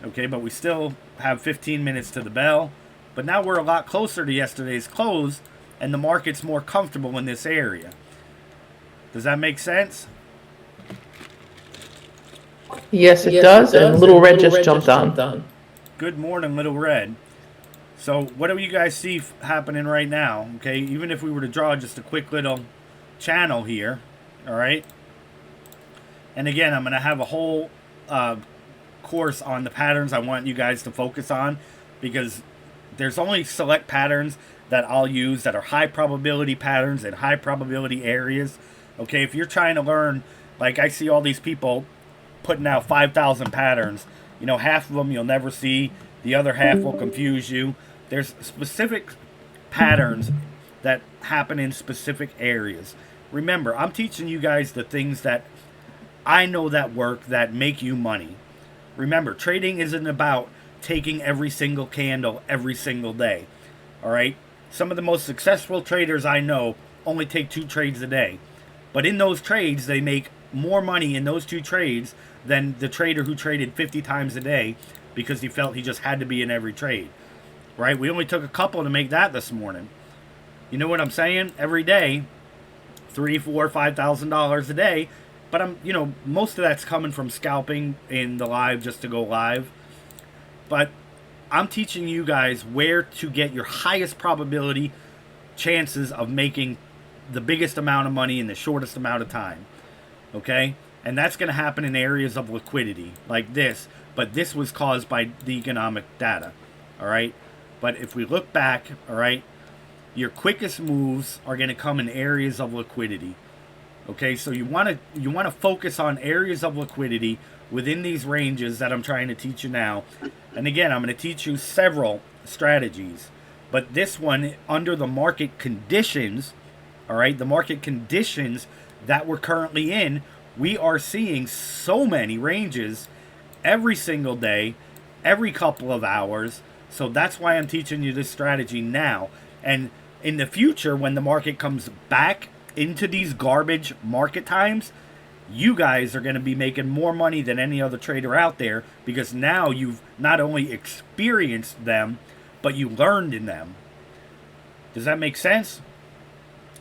okay? But we still have 15 minutes to the bell, but now we're a lot closer to yesterday's close, and the market's more comfortable in this area. Does that make sense? Yes, it does, and Little Red just jumped on. Good morning, Little Red. So what do you guys see happening right now? Okay, even if we were to draw just a quick little channel here, all right? And again, I'm going to have a whole course on the patterns I want you guys to focus on, because there's only select patterns that I'll use that are high probability patterns in high probability areas. Okay, if you're trying to learn, like I see all these people putting out 5,000 patterns, you know, half of them you'll never see, the other half will confuse you. There's specific patterns that happen in specific areas. Remember, I'm teaching you guys the things that I know that work, that make you money. Remember, trading isn't about taking every single candle every single day. All right? Some of the most successful traders I know only take 2 trades a day. But in those trades, they make more money in those 2 trades than the trader who traded 50 times a day because he felt he just had to be in every trade. Right? We only took a couple to make that this morning. You know what I'm saying? Every day, $3,000, $4,000, $5,000 a day. But most of that's coming from scalping in the live just to go live. But I'm teaching you guys where to get your highest probability chances of making the biggest amount of money in the shortest amount of time. Okay? And that's going to happen in areas of liquidity like this. But this was caused by the economic data. All right? But if we look back, all right, your quickest moves are going to come in areas of liquidity. Okay? So you want to focus on areas of liquidity within these ranges that I'm trying to teach you now. And again, I'm going to teach you several strategies. But this one, under the market conditions, all right, the market conditions that we're currently in, we are seeing so many ranges every single day, every couple of hours. So that's why I'm teaching you this strategy now. And in the future, when the market comes back into these garbage market times, you guys are going to be making more money than any other trader out there, because now you've not only experienced them, but you learned in them. Does that make sense?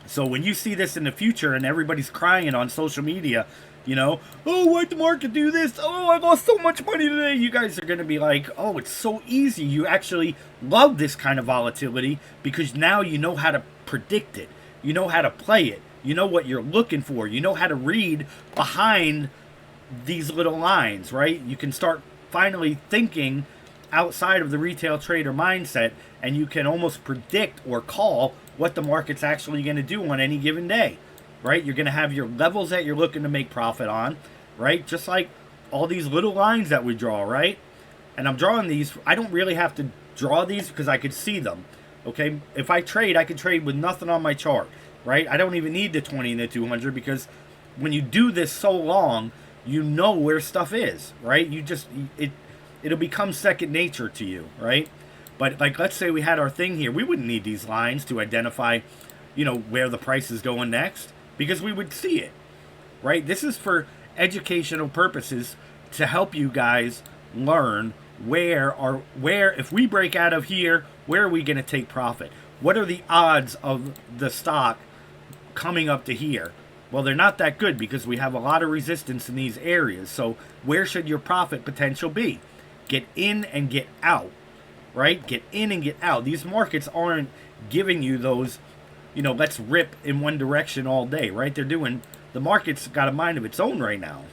So when you see this in the future and everybody's crying on social media, oh, why'd the market do this? Oh, I lost so much money today. You guys are going to be like, oh, it's so easy. You actually love this kind of volatility because now you know how to predict it. You know how to play it. You know what you're looking for. You know how to read behind these little lines, right? You can start finally thinking outside of the retail trader mindset, and you can almost predict or call what the market's actually going to do on any given day. right? You're going to have your levels that you're looking to make profit on, right? Just like all these little lines that we draw, right? And I'm drawing these. I don't really have to draw these because I could see them, okay? If I trade, I can trade with nothing on my chart, right? I don't even need the 20 and the 200 because when you do this so long, you know where stuff is, right? It'll become second nature to you, right? But like, let's say we had our thing here. We wouldn't need these lines to identify, where the price is going next because we would see it, right? This is for educational purposes to help you guys learn where if we break out of here, where are we going to take profit? What are the odds of the stock coming up to here? Well, they're not that good because we have a lot of resistance in these areas. So where should your profit potential be? Get in and get out, right? Get in and get out. These markets aren't giving you those, let's rip in one direction all day, right? The market's got a mind of its own right now.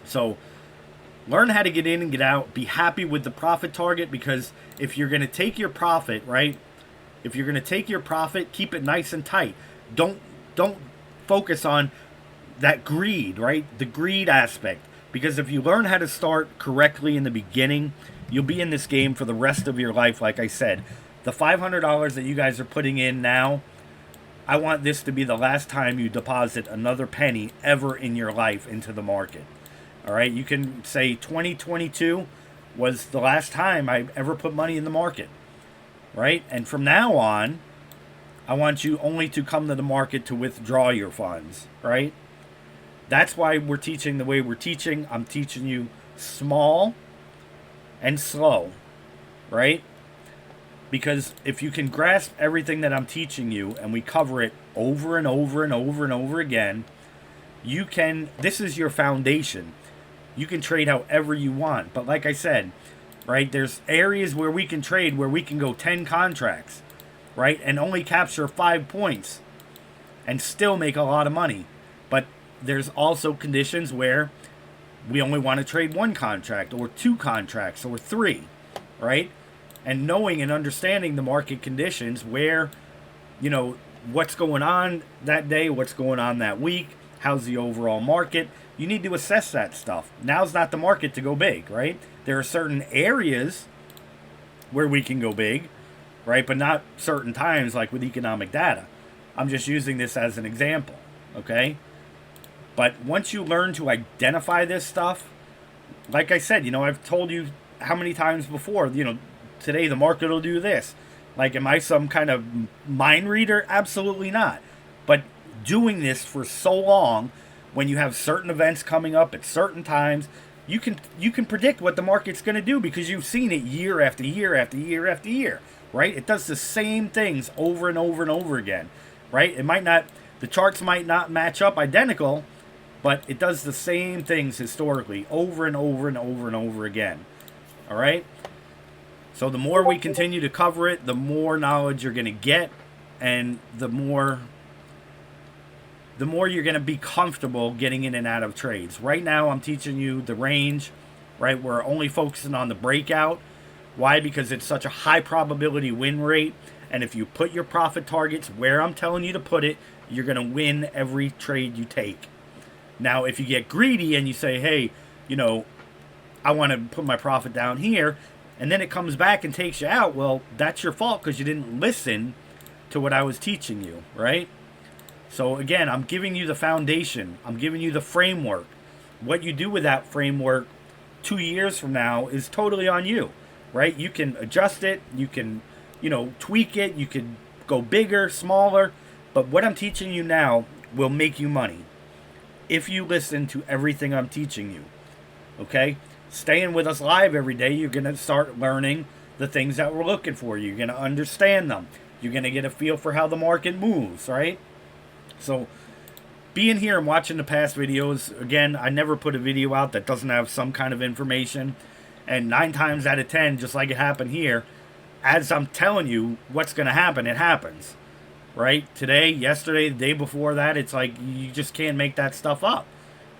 So learn how to get in and get out. Be happy with the profit target because if you're going to take your profit, right? If you're going to take your profit, keep it nice and tight. Don't focus on that greed, right? The greed aspect. Because if you learn how to start correctly in the beginning, you'll be in this game for the rest of your life. Like I said, the $500 that you guys are putting in now, I want this to be the last time you deposit another penny ever in your life into the market. All right, you can say 2022 was the last time I ever put money in the market, right? And from now on, I want you only to come to the market to withdraw your funds, right? That's why we're teaching the way we're teaching. I'm teaching you small and slow, right? Because if you can grasp everything that I'm teaching you and we cover it over and over and over and over again, this is your foundation. You can trade however you want. But like I said, right, there's areas where we can trade where we can go 10 contracts, right, and only capture 5 points and still make a lot of money. But there's also conditions where we only want to trade 1 contract or 2 contracts or 3, right? And knowing and understanding the market conditions where, what's going on that day, what's going on that week, how's the overall market. You need to assess that stuff. Now's not the market to go big, right? There are certain areas where we can go big, right? But not certain times like with economic data. I'm just using this as an example, okay? But once you learn to identify this stuff, like I said, I've told you how many times before, today the market will do this. Like, am I some kind of mind reader? Absolutely not. But doing this for so long, when you have certain events coming up at certain times, you can predict what the market's going to do because you've seen it year after year after year after year, right? It does the same things over and over and over again, right? The charts might not match up identical, but it does the same things historically over and over and over and over again, all right? So the more we continue to cover it, the more knowledge you're going to get, and the more you're going to be comfortable getting in and out of trades. Right now, I'm teaching you the range, right? We're only focusing on the breakout. Why? Because it's such a high probability win rate, and if you put your profit targets where I'm telling you to put it, you're going to win every trade you take. Now, if you get greedy and you say, hey, I want to put my profit down here, and then it comes back and takes you out, well, that's your fault because you didn't listen to what I was teaching you, right? So again, I'm giving you the foundation. I'm giving you the framework. What you do with that framework 2 years from now is totally on you, right? You can adjust it. You can, tweak it. You can go bigger, smaller. But what I'm teaching you now will make you money if you listen to everything I'm teaching you, okay? Staying with us live every day, you're going to start learning the things that we're looking for. You're going to understand them. You're going to get a feel for how the market moves, right? So being here and watching the past videos, again, I never put a video out that doesn't have some kind of information. And 9 times out of 10, just like it happened here, as I'm telling you what's going to happen, it happens. Right? Today, yesterday, the day before that, it's like you just can't make that stuff up.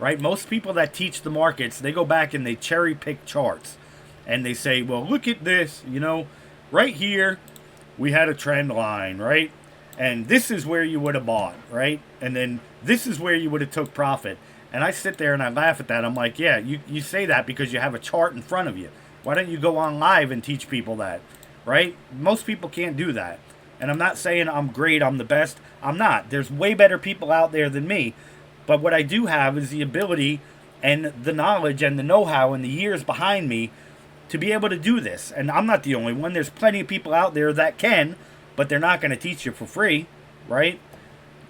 Right? Most people that teach the markets, they go back and they cherry pick charts. And they say, well, look at this, right here, we had a trend line, right? and this is where you would have bought, right? And then this is where you would have took profit. And I sit there and I laugh at that. I'm like, yeah, you say that because you have a chart in front of you. Why don't you go on live and teach people that, right? Most people can't do that. And I'm not saying I'm great, I'm the best. I'm not. There's way better people out there than me. But what I do have is the ability and the knowledge and the know-how and the years behind me to be able to do this. And I'm not the only one. There's plenty of people out there that can, but they're not going to teach you for free, right?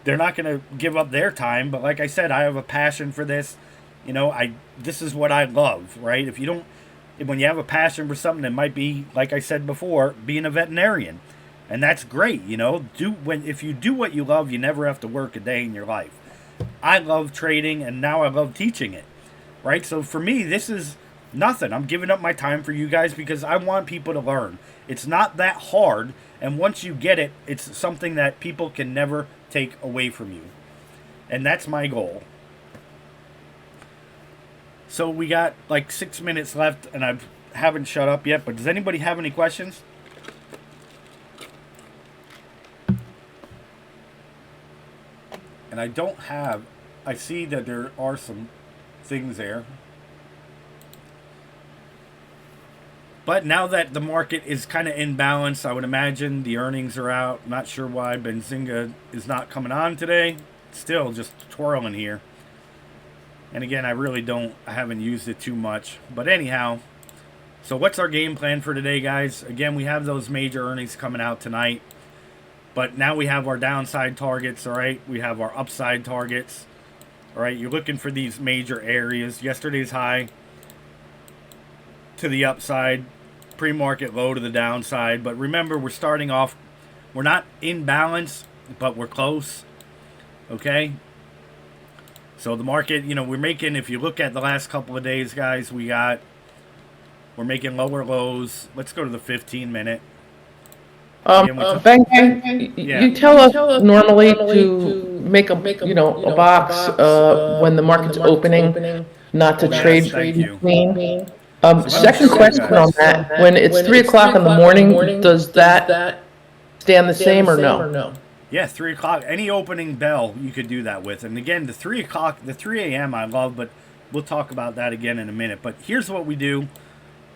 They're not going to give up their time. But like I said, I have a passion for this. You know, this is what I love, right? When you have a passion for something, it might be, like I said before, being a veterinarian. And that's great, you know. If you do what you love, you never have to work a day in your life. I love trading, and now I love teaching it, right? So for me, this is nothing. I'm giving up my time for you guys because I want people to learn. It's not that hard, and once you get it, it's something that people can never take away from you. And that's my goal. So we got like 6 minutes left, and I haven't shut up yet, but does anybody have any questions? And I see that there are some things there. But now that the market is kind of in balance, I would imagine the earnings are out. Not sure why Benzinga is not coming on today. Still just twirling here. And again, I haven't used it too much. But anyhow, so what's our game plan for today, guys? Again, we have those major earnings coming out tonight. But now we have our downside targets, all right? We have our upside targets, all right? You're looking for these major areas. Yesterday's high to the upside, pre-market low to the downside. But remember, we're starting off, we're not in balance, but we're close, okay? So the market, you know, we're making, if you look at the last couple of days, guys, we're making lower lows. Let's go to the 15-minute. Bang Bang, you tell us normally to make a box when the market's opening, not to trade between. Second question on that, when it's 3 o'clock in the morning, does that stand the same or no? Yeah, 3 o'clock. Any opening bell you could do that with. And again, the 3 a.m. I love, but we'll talk about that again in a minute. But here's what we do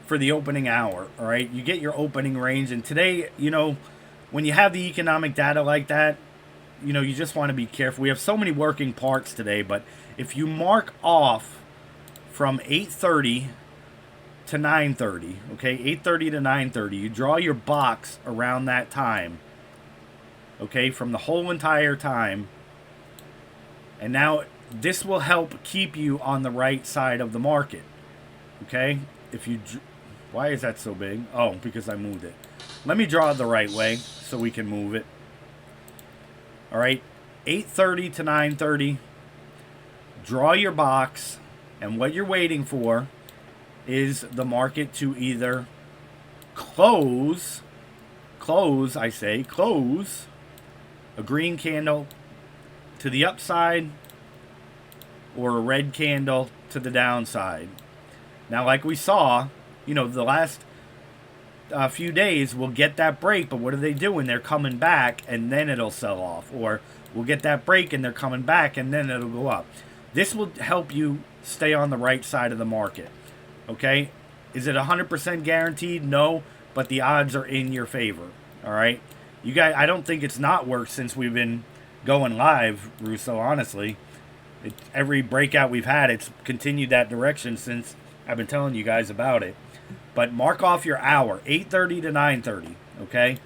for the opening hour, all right? You get your opening range, and today, you know, when you have the economic data like that, you know, you just want to be careful. We have so many working parts today, but if you mark off from 8:30 to 9:30, okay, 8:30 to 9:30, you draw your box around that time, okay, from the whole entire time, and now this will help keep you on the right side of the market, okay? Why is that so big? Oh, because I moved it. Let me draw it the right way so we can move it. All right, 8:30 to 9:30. Draw your box, and what you're waiting for is the market to either close a green candle to the upside or a red candle to the downside. Now, like we saw, you know, the last few days, we'll get that break, but what are they doing? They're coming back, and then it'll sell off. Or we'll get that break, and they're coming back, and then it'll go up. This will help you stay on the right side of the market, okay? Is it 100% guaranteed? No, but the odds are in your favor, all right? You guys, I don't think it's not worked since we've been going live, Russo, honestly. Every breakout we've had, it's continued that direction since I've been telling you guys about it. But mark off your hour, 8:30 to 9:30, okay?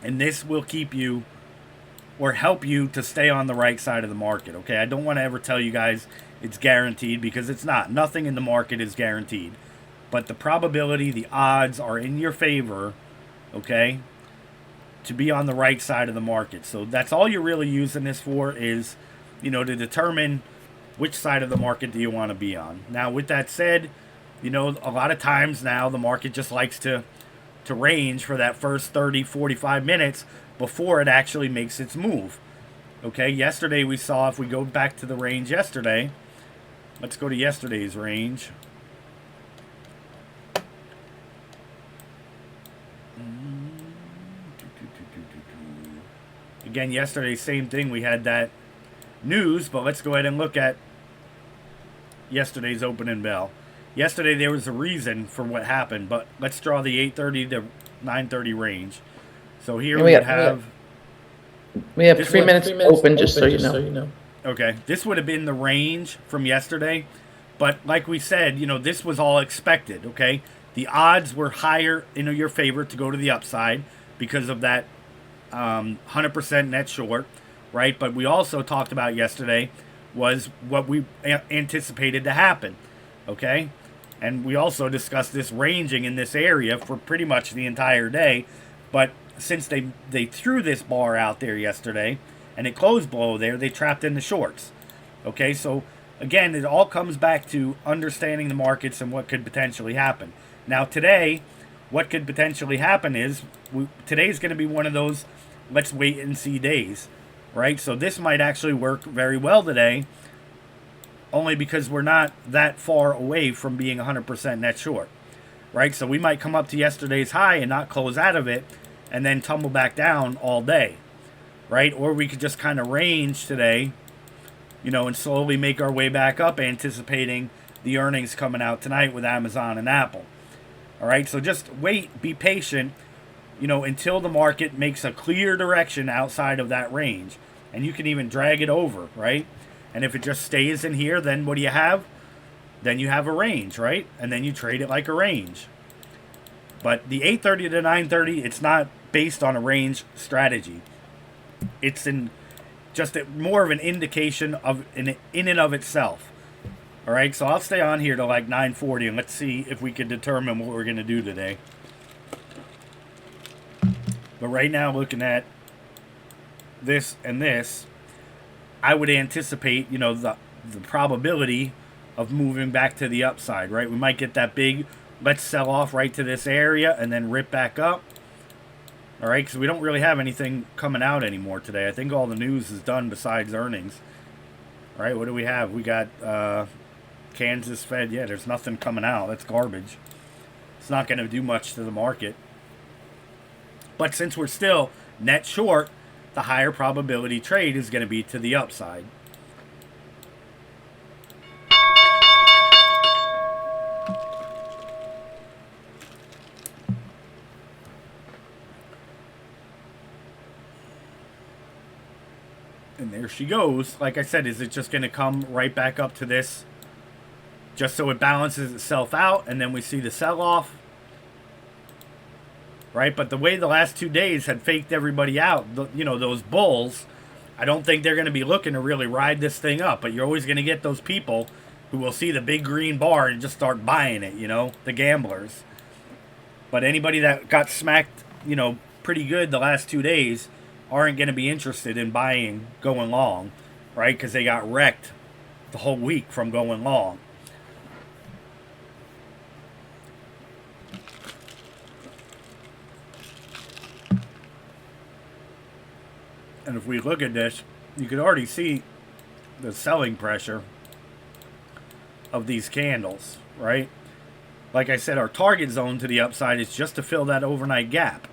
And this will keep you or help you to stay on the right side of the market, okay? I don't want to ever tell you guys it's guaranteed because it's not. Nothing in the market is guaranteed. But the probability, the odds are in your favor, okay, to be on the right side of the market. So that's all you're really using this for is, you know, to determine which side of the market do you want to be on. Now, with that said, you know, a lot of times now the market just likes to range for that first 30, 45 minutes before it actually makes its move. Okay, yesterday we saw, if we go back to the range yesterday, let's go to yesterday's range. again, yesterday, same thing. We had that news, but let's go ahead and look at yesterday's opening bell. Yesterday, there was a reason for what happened, but let's draw the 8:30 to 9:30 range. So here we have... We have 3 minutes open, just so you know. Okay, this would have been the range from yesterday, but like we said, this was all expected, okay? The odds were higher in your favor to go to the upside because of that 100% net short, right? But we also talked about yesterday was what we anticipated to happen, okay? And we also discussed this ranging in this area for pretty much the entire day, but since they threw this bar out there yesterday and it closed below there, they trapped in the shorts. Okay, so again, it all comes back to understanding the markets and what could potentially happen. Now today, what could potentially happen is today's going to be one of those let's wait and see days, right? So this might actually work very well today, only because we're not that far away from being 100% net short, right? So we might come up to yesterday's high and not close out of it, and then tumble back down all day, right? Or we could just kind of range today, and slowly make our way back up, anticipating the earnings coming out tonight with Amazon and Apple. All right, so just wait, be patient, until the market makes a clear direction outside of that range. And you can even drag it over, right? And if it just stays in here, then what do you have? Then you have a range, right? And then you trade it like a range. But the 8:30 to 9:30, it's not based on a range strategy. It's more of an indication of in and of itself. All right, so I'll stay on here to like 9:40, and let's see if we can determine what we're going to do today. But right now, looking at this and this, I would anticipate, the probability of moving back to the upside, right? We might get that big, let's sell off right to this area and then rip back up. All right, because we don't really have anything coming out anymore today. I think all the news is done besides earnings. All right, what do we have? We got Kansas Fed. Yeah, there's nothing coming out. That's garbage. It's not going to do much to the market. But since we're still net short, the higher probability trade is going to be to the upside. And there she goes. Like I said, is it just going to come right back up to this just so it balances itself out and then we see the sell-off? Right? But the way the last 2 days had faked everybody out, those bulls, I don't think they're going to be looking to really ride this thing up. But you're always going to get those people who will see the big green bar and just start buying it, the gamblers. But anybody that got smacked, pretty good the last 2 days aren't going to be interested in buying going long, right? Because they got wrecked the whole week from going long. And if we look at this, you can already see the selling pressure of these candles, right? Like I said, our target zone to the upside is just to fill that overnight gap.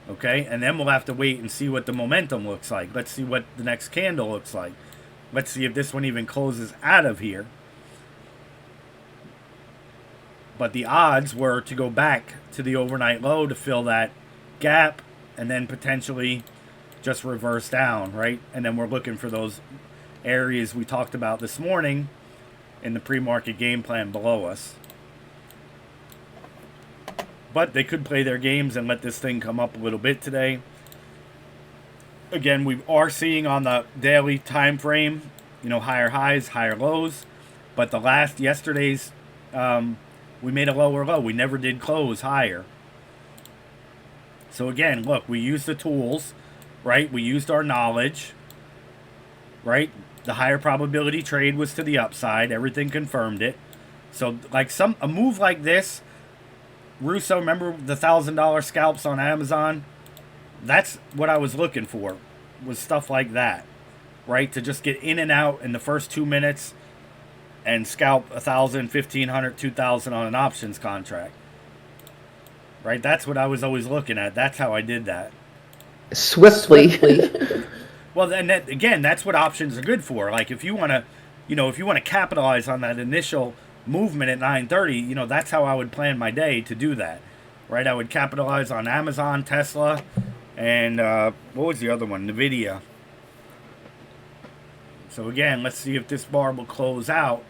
Okay, and then we'll have to wait and see what the momentum looks like. Let's see what the next candle looks like. Let's see if this one even closes out of here. But the odds were to go back to the overnight low to fill that gap and then potentially just reverse down, right? And then we're looking for those areas we talked about this morning in the pre-market game plan below us. But they could play their games and let this thing come up a little bit today. Again, we are seeing on the daily time frame, higher highs, higher lows. But yesterday's, we made a lower low. We never did close higher. So again, look, we used the tools, right? We used our knowledge, right? The higher probability trade was to the upside. Everything confirmed it. So like a move like this, Russo, remember the $1,000 scalps on Amazon? That's what I was looking for, was stuff like that, right? To just get in and out in the first 2 minutes and scalp 1,000, 1,500, 2,000 on an options contract. Right? That's what I was always looking at. That's how I did that. swiftly. Well, then again, that's what options are good for. Like if you want to, if you want to capitalize on that initial movement at 9:30, that's how I would plan my day to do that, right? I would capitalize on Amazon, Tesla, and what was the other one? Nvidia. So again, let's see if this bar will close out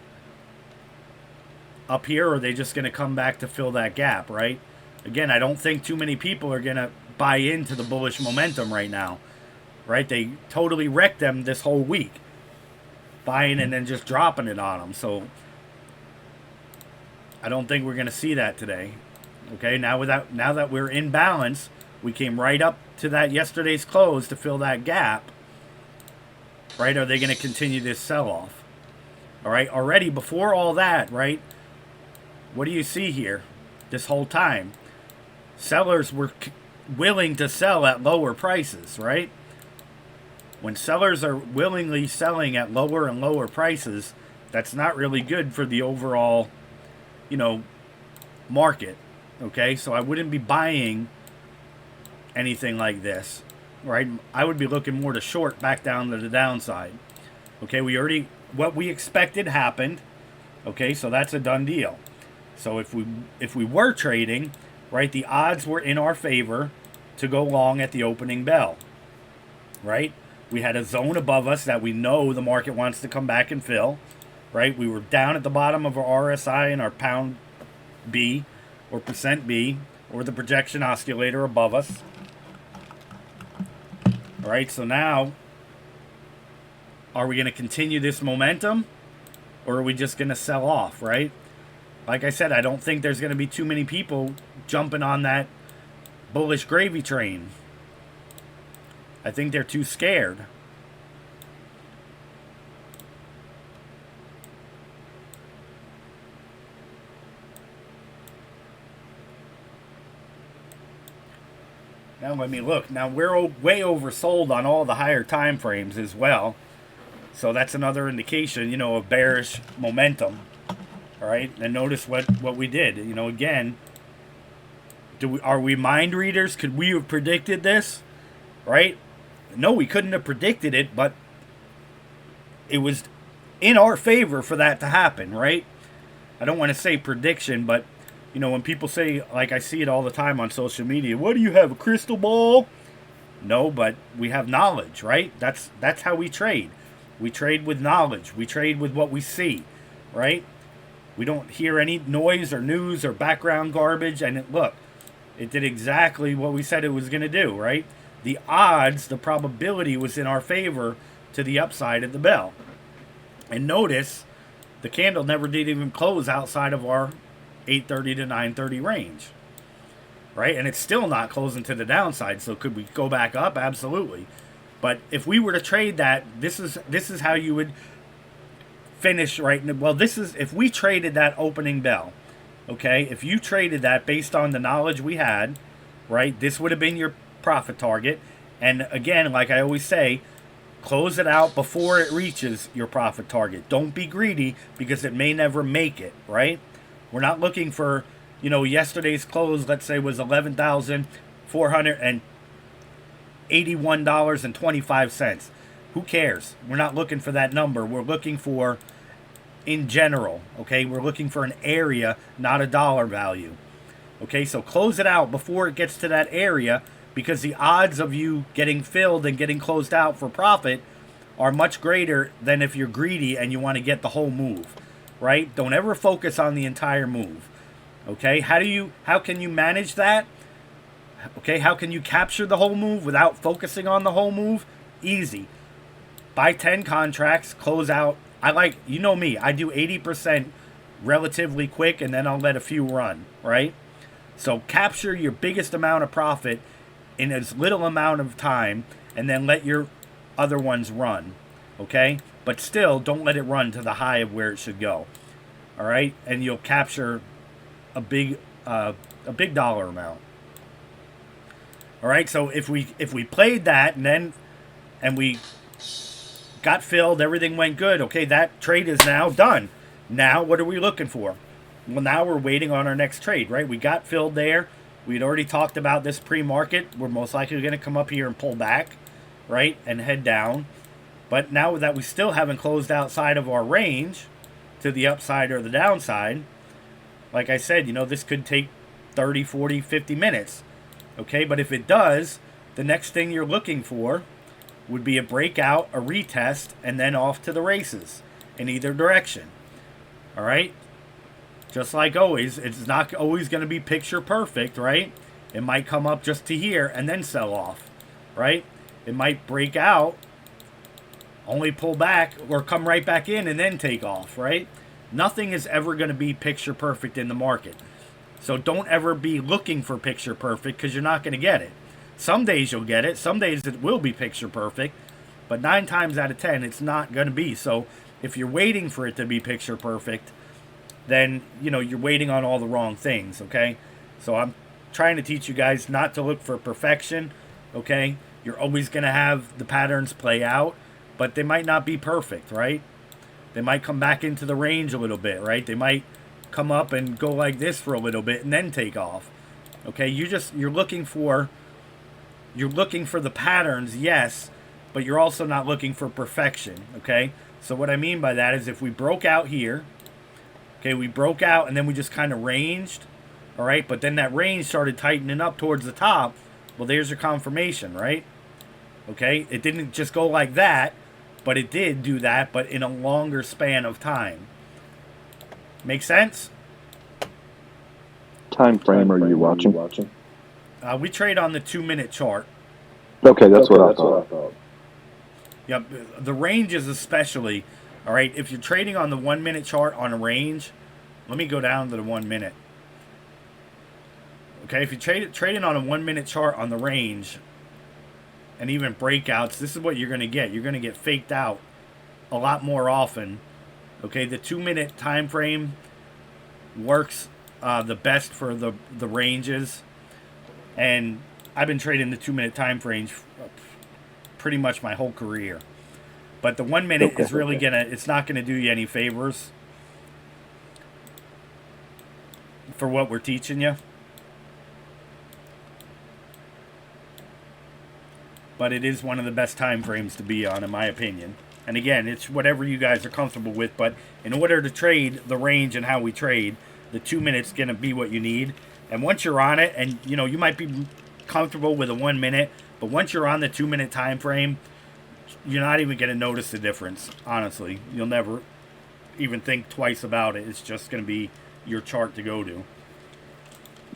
up here, or are they just going to come back to fill that gap, right? Again, I don't think too many people are going to buy into the bullish momentum right now, right? They totally wrecked them this whole week, buying and then just dropping it on them. So I don't think we're going to see that today. Okay, now that we're in balance, we came right up to that yesterday's close to fill that gap, right? Are they going to continue this sell-off? All right, already before all that, right? What do you see here this whole time? Sellers were willing to sell at lower prices, right? When sellers are willingly selling at lower and lower prices, that's not really good for the overall, market. Okay, so I wouldn't be buying anything like this, right? I would be looking more to short back down to the downside. Okay, what we expected happened. Okay, so that's a done deal. So if we were trading, right, the odds were in our favor to go long at the opening bell, right? We had a zone above us that we know the market wants to come back and fill, right? We were down at the bottom of our RSI and our pound B or percent B or the projection oscillator above us. All right, so now are we going to continue this momentum, or are we just going to sell off, right? Like I said, I don't think there's going to be too many people jumping on that bullish gravy train. I think they're too scared. Now let me look. Now we're way oversold on all the higher time frames as well. So that's another indication, of bearish momentum. All right, and notice what we did. Again, are we mind readers? Could we have predicted this? Right? No, we couldn't have predicted it, but it was in our favor for that to happen, right? I don't want to say prediction, but when people say, like I see it all the time on social media, what do you have, a crystal ball? No, but we have knowledge, right? That's how we trade. We trade with knowledge. We trade with what we see, right? We don't hear any noise or news or background garbage. And it did exactly what we said it was going to do, right? The odds, the probability was in our favor to the upside at the bell. And notice the candle never did even close outside of our 8:30 to 9:30 range, right? And it's still not closing to the downside. So could we go back up? Absolutely. But if we were to trade that, this is how you would finish, right? Well, this is if we traded that opening bell, okay? If you traded that based on the knowledge we had, right? This would have been your profit target. And again, like I always say, close it out before it reaches your profit target. Don't be greedy because it may never make it, right? We're not looking for, yesterday's close, let's say, was $11,481.25. Who cares? We're not looking for that number. We're looking for in general, okay? We're looking for an area, not a dollar value. Okay, so close it out before it gets to that area, because the odds of you getting filled and getting closed out for profit are much greater than if you're greedy and you want to get the whole move, right? Don't ever focus on the entire move. Okay, how can you manage that? Okay, how can you capture the whole move without focusing on the whole move? Easy. Buy 10 contracts, close out. You know me, I do 80% relatively quick and then I'll let a few run, right? So capture your biggest amount of profit in as little amount of time and then let your other ones run, okay? But still, don't let it run to the high of where it should go, all right? And you'll capture a big dollar amount. All right, so if we played that and we got filled, everything went good. Okay, that trade is now done. Now what are we looking for? Well, now we're waiting on our next trade, right? We got filled there. We'd already talked about this pre-market. We're most likely going to come up here and pull back, right, and head down. But now that we still haven't closed outside of our range to the upside or the downside, like I said, this could take 30, 40, 50 minutes. Okay, but if it does, the next thing you're looking for would be a breakout, a retest, and then off to the races in either direction. All right? Just like always, it's not always going to be picture perfect, right? It might come up just to here and then sell off, right? It might break out, only pull back, or come right back in and then take off, right? Nothing is ever going to be picture perfect in the market. So don't ever be looking for picture perfect, because you're not going to get it. Some days you'll get it. Some days it will be picture perfect. But 9 times out of 10, it's not going to be. So if you're waiting for it to be picture perfect, then, you're waiting on all the wrong things, okay? So I'm trying to teach you guys not to look for perfection, okay? You're always going to have the patterns play out, but they might not be perfect, right? They might come back into the range a little bit, right? They might come up and go like this for a little bit and then take off. Okay, you're looking for the patterns, yes, but you're also not looking for perfection, okay? So what I mean by that is if we broke out here, okay, we broke out and then we just kind of ranged, all right, but then that range started tightening up towards the top, well, there's your confirmation, right? Okay, it didn't just go like that, but it did do that, but in a longer span of time. Make sense? Time frame are you watching? We trade on the 2-minute chart. Okay, that's what I thought. Yep, the ranges especially. All right, if you're trading on the 1-minute chart on a range, let me go down to the 1 minute. Okay, if you're trading on a 1-minute chart on the range, and even breakouts, this is what you're going to get. You're going to get faked out a lot more often. Okay, the 2-minute time frame works the best for the ranges, and I've been trading the 2-minute time frame pretty much my whole career. But the 1 minute is really it's not gonna do you any favors for what we're teaching you. But it is one of the best time frames to be on, in my opinion. And again, it's whatever you guys are comfortable with. But in order to trade the range and how we trade, the 2 minutes going to be what you need. And once you're on it, and you might be comfortable with a 1 minute, but once you're on the 2-minute time frame, you're not even going to notice the difference. Honestly, you'll never even think twice about it. It's just going to be your chart to go to.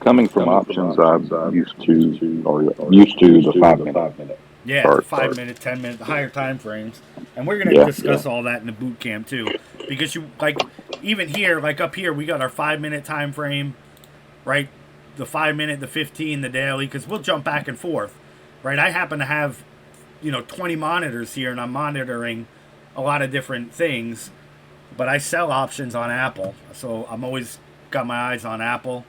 Coming from options, I'm used to the 5 minute. Yeah, the 5 minute, 10 minute, the higher time frames. And we're going to discuss all that in the boot camp too. Because even here, like up here, we got our 5-minute time frame, right? The 5 minute, the 15, the daily, because we'll jump back and forth, right? I happen to have, 20 monitors here, and I'm monitoring a lot of different things, but I sell options on Apple. So I'm always got my eyes on Apple.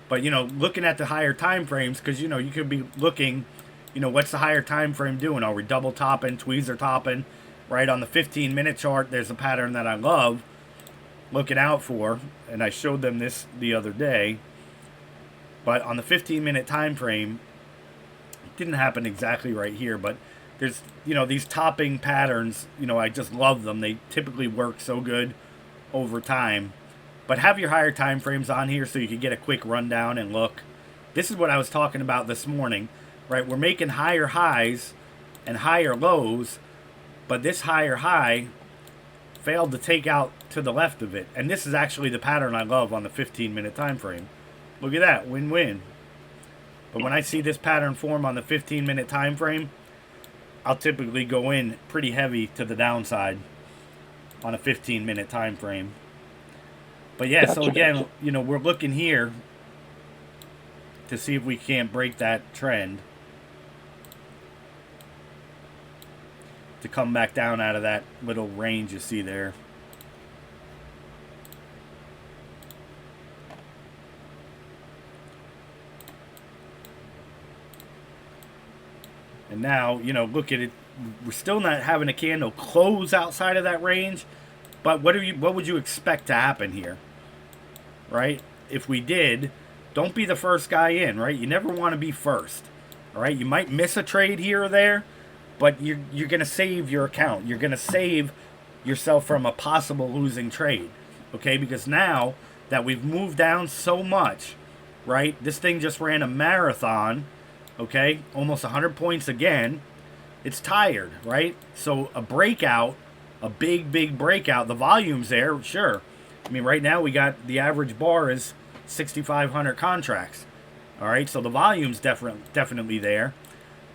But, looking at the higher time frames, because, you could be looking, what's the higher time frame doing? Are we double topping, tweezer topping? Right on the 15-minute chart, there's a pattern that I love looking out for, and I showed them this the other day. But on the 15-minute time frame, it didn't happen exactly right here, but there's, these topping patterns, I just love them. They typically work so good over time. But have your higher time frames on here so you can get a quick rundown and look. This is what I was talking about this morning, right? We're making higher highs and higher lows, but this higher high failed to take out to the left of it. And this is actually the pattern I love on the 15-minute time frame. Look at that, win-win. But when I see this pattern form on the 15-minute time frame, I'll typically go in pretty heavy to the downside on a 15-minute time frame. But yeah, so again, we're looking here to see if we can't break that trend to come back down out of that little range you see there. And now, look at it. We're still not having a candle close outside of that range. But what would you expect to happen here? Right? If we did, don't be the first guy in, right? You never want to be first, all right? You might miss a trade here or there, but you're going to save your account. You're going to save yourself from a possible losing trade, okay? Because now that we've moved down so much, right? This thing just ran a marathon, okay? Almost 100 points again. It's tired, right? So a breakout, a big breakout, the volume's there, sure. I mean, right now we got the average bar is 6,500 contracts. All right, so the volume's definitely there,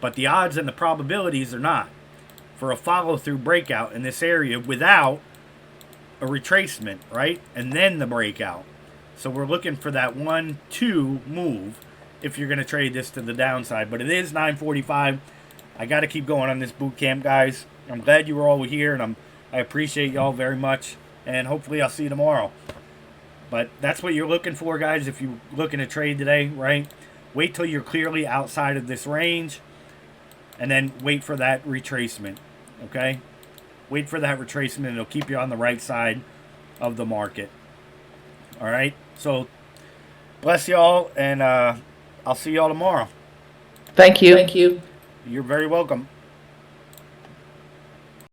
but the odds and the probabilities are not for a follow-through breakout in this area without a retracement, right? And then the breakout. So we're looking for that 1-2 move if you're going to trade this to the downside. But it is 9:45. I got to keep going on this boot camp, guys. I'm glad you were all here, and I appreciate y'all very much. And hopefully I'll see you tomorrow. But that's what you're looking for, guys, if you're looking to trade today, right? Wait till you're clearly outside of this range, and then wait for that retracement, okay? Wait for that retracement. It'll keep you on the right side of the market. All right? So, bless y'all, and I'll see y'all tomorrow. Thank you. You're very welcome.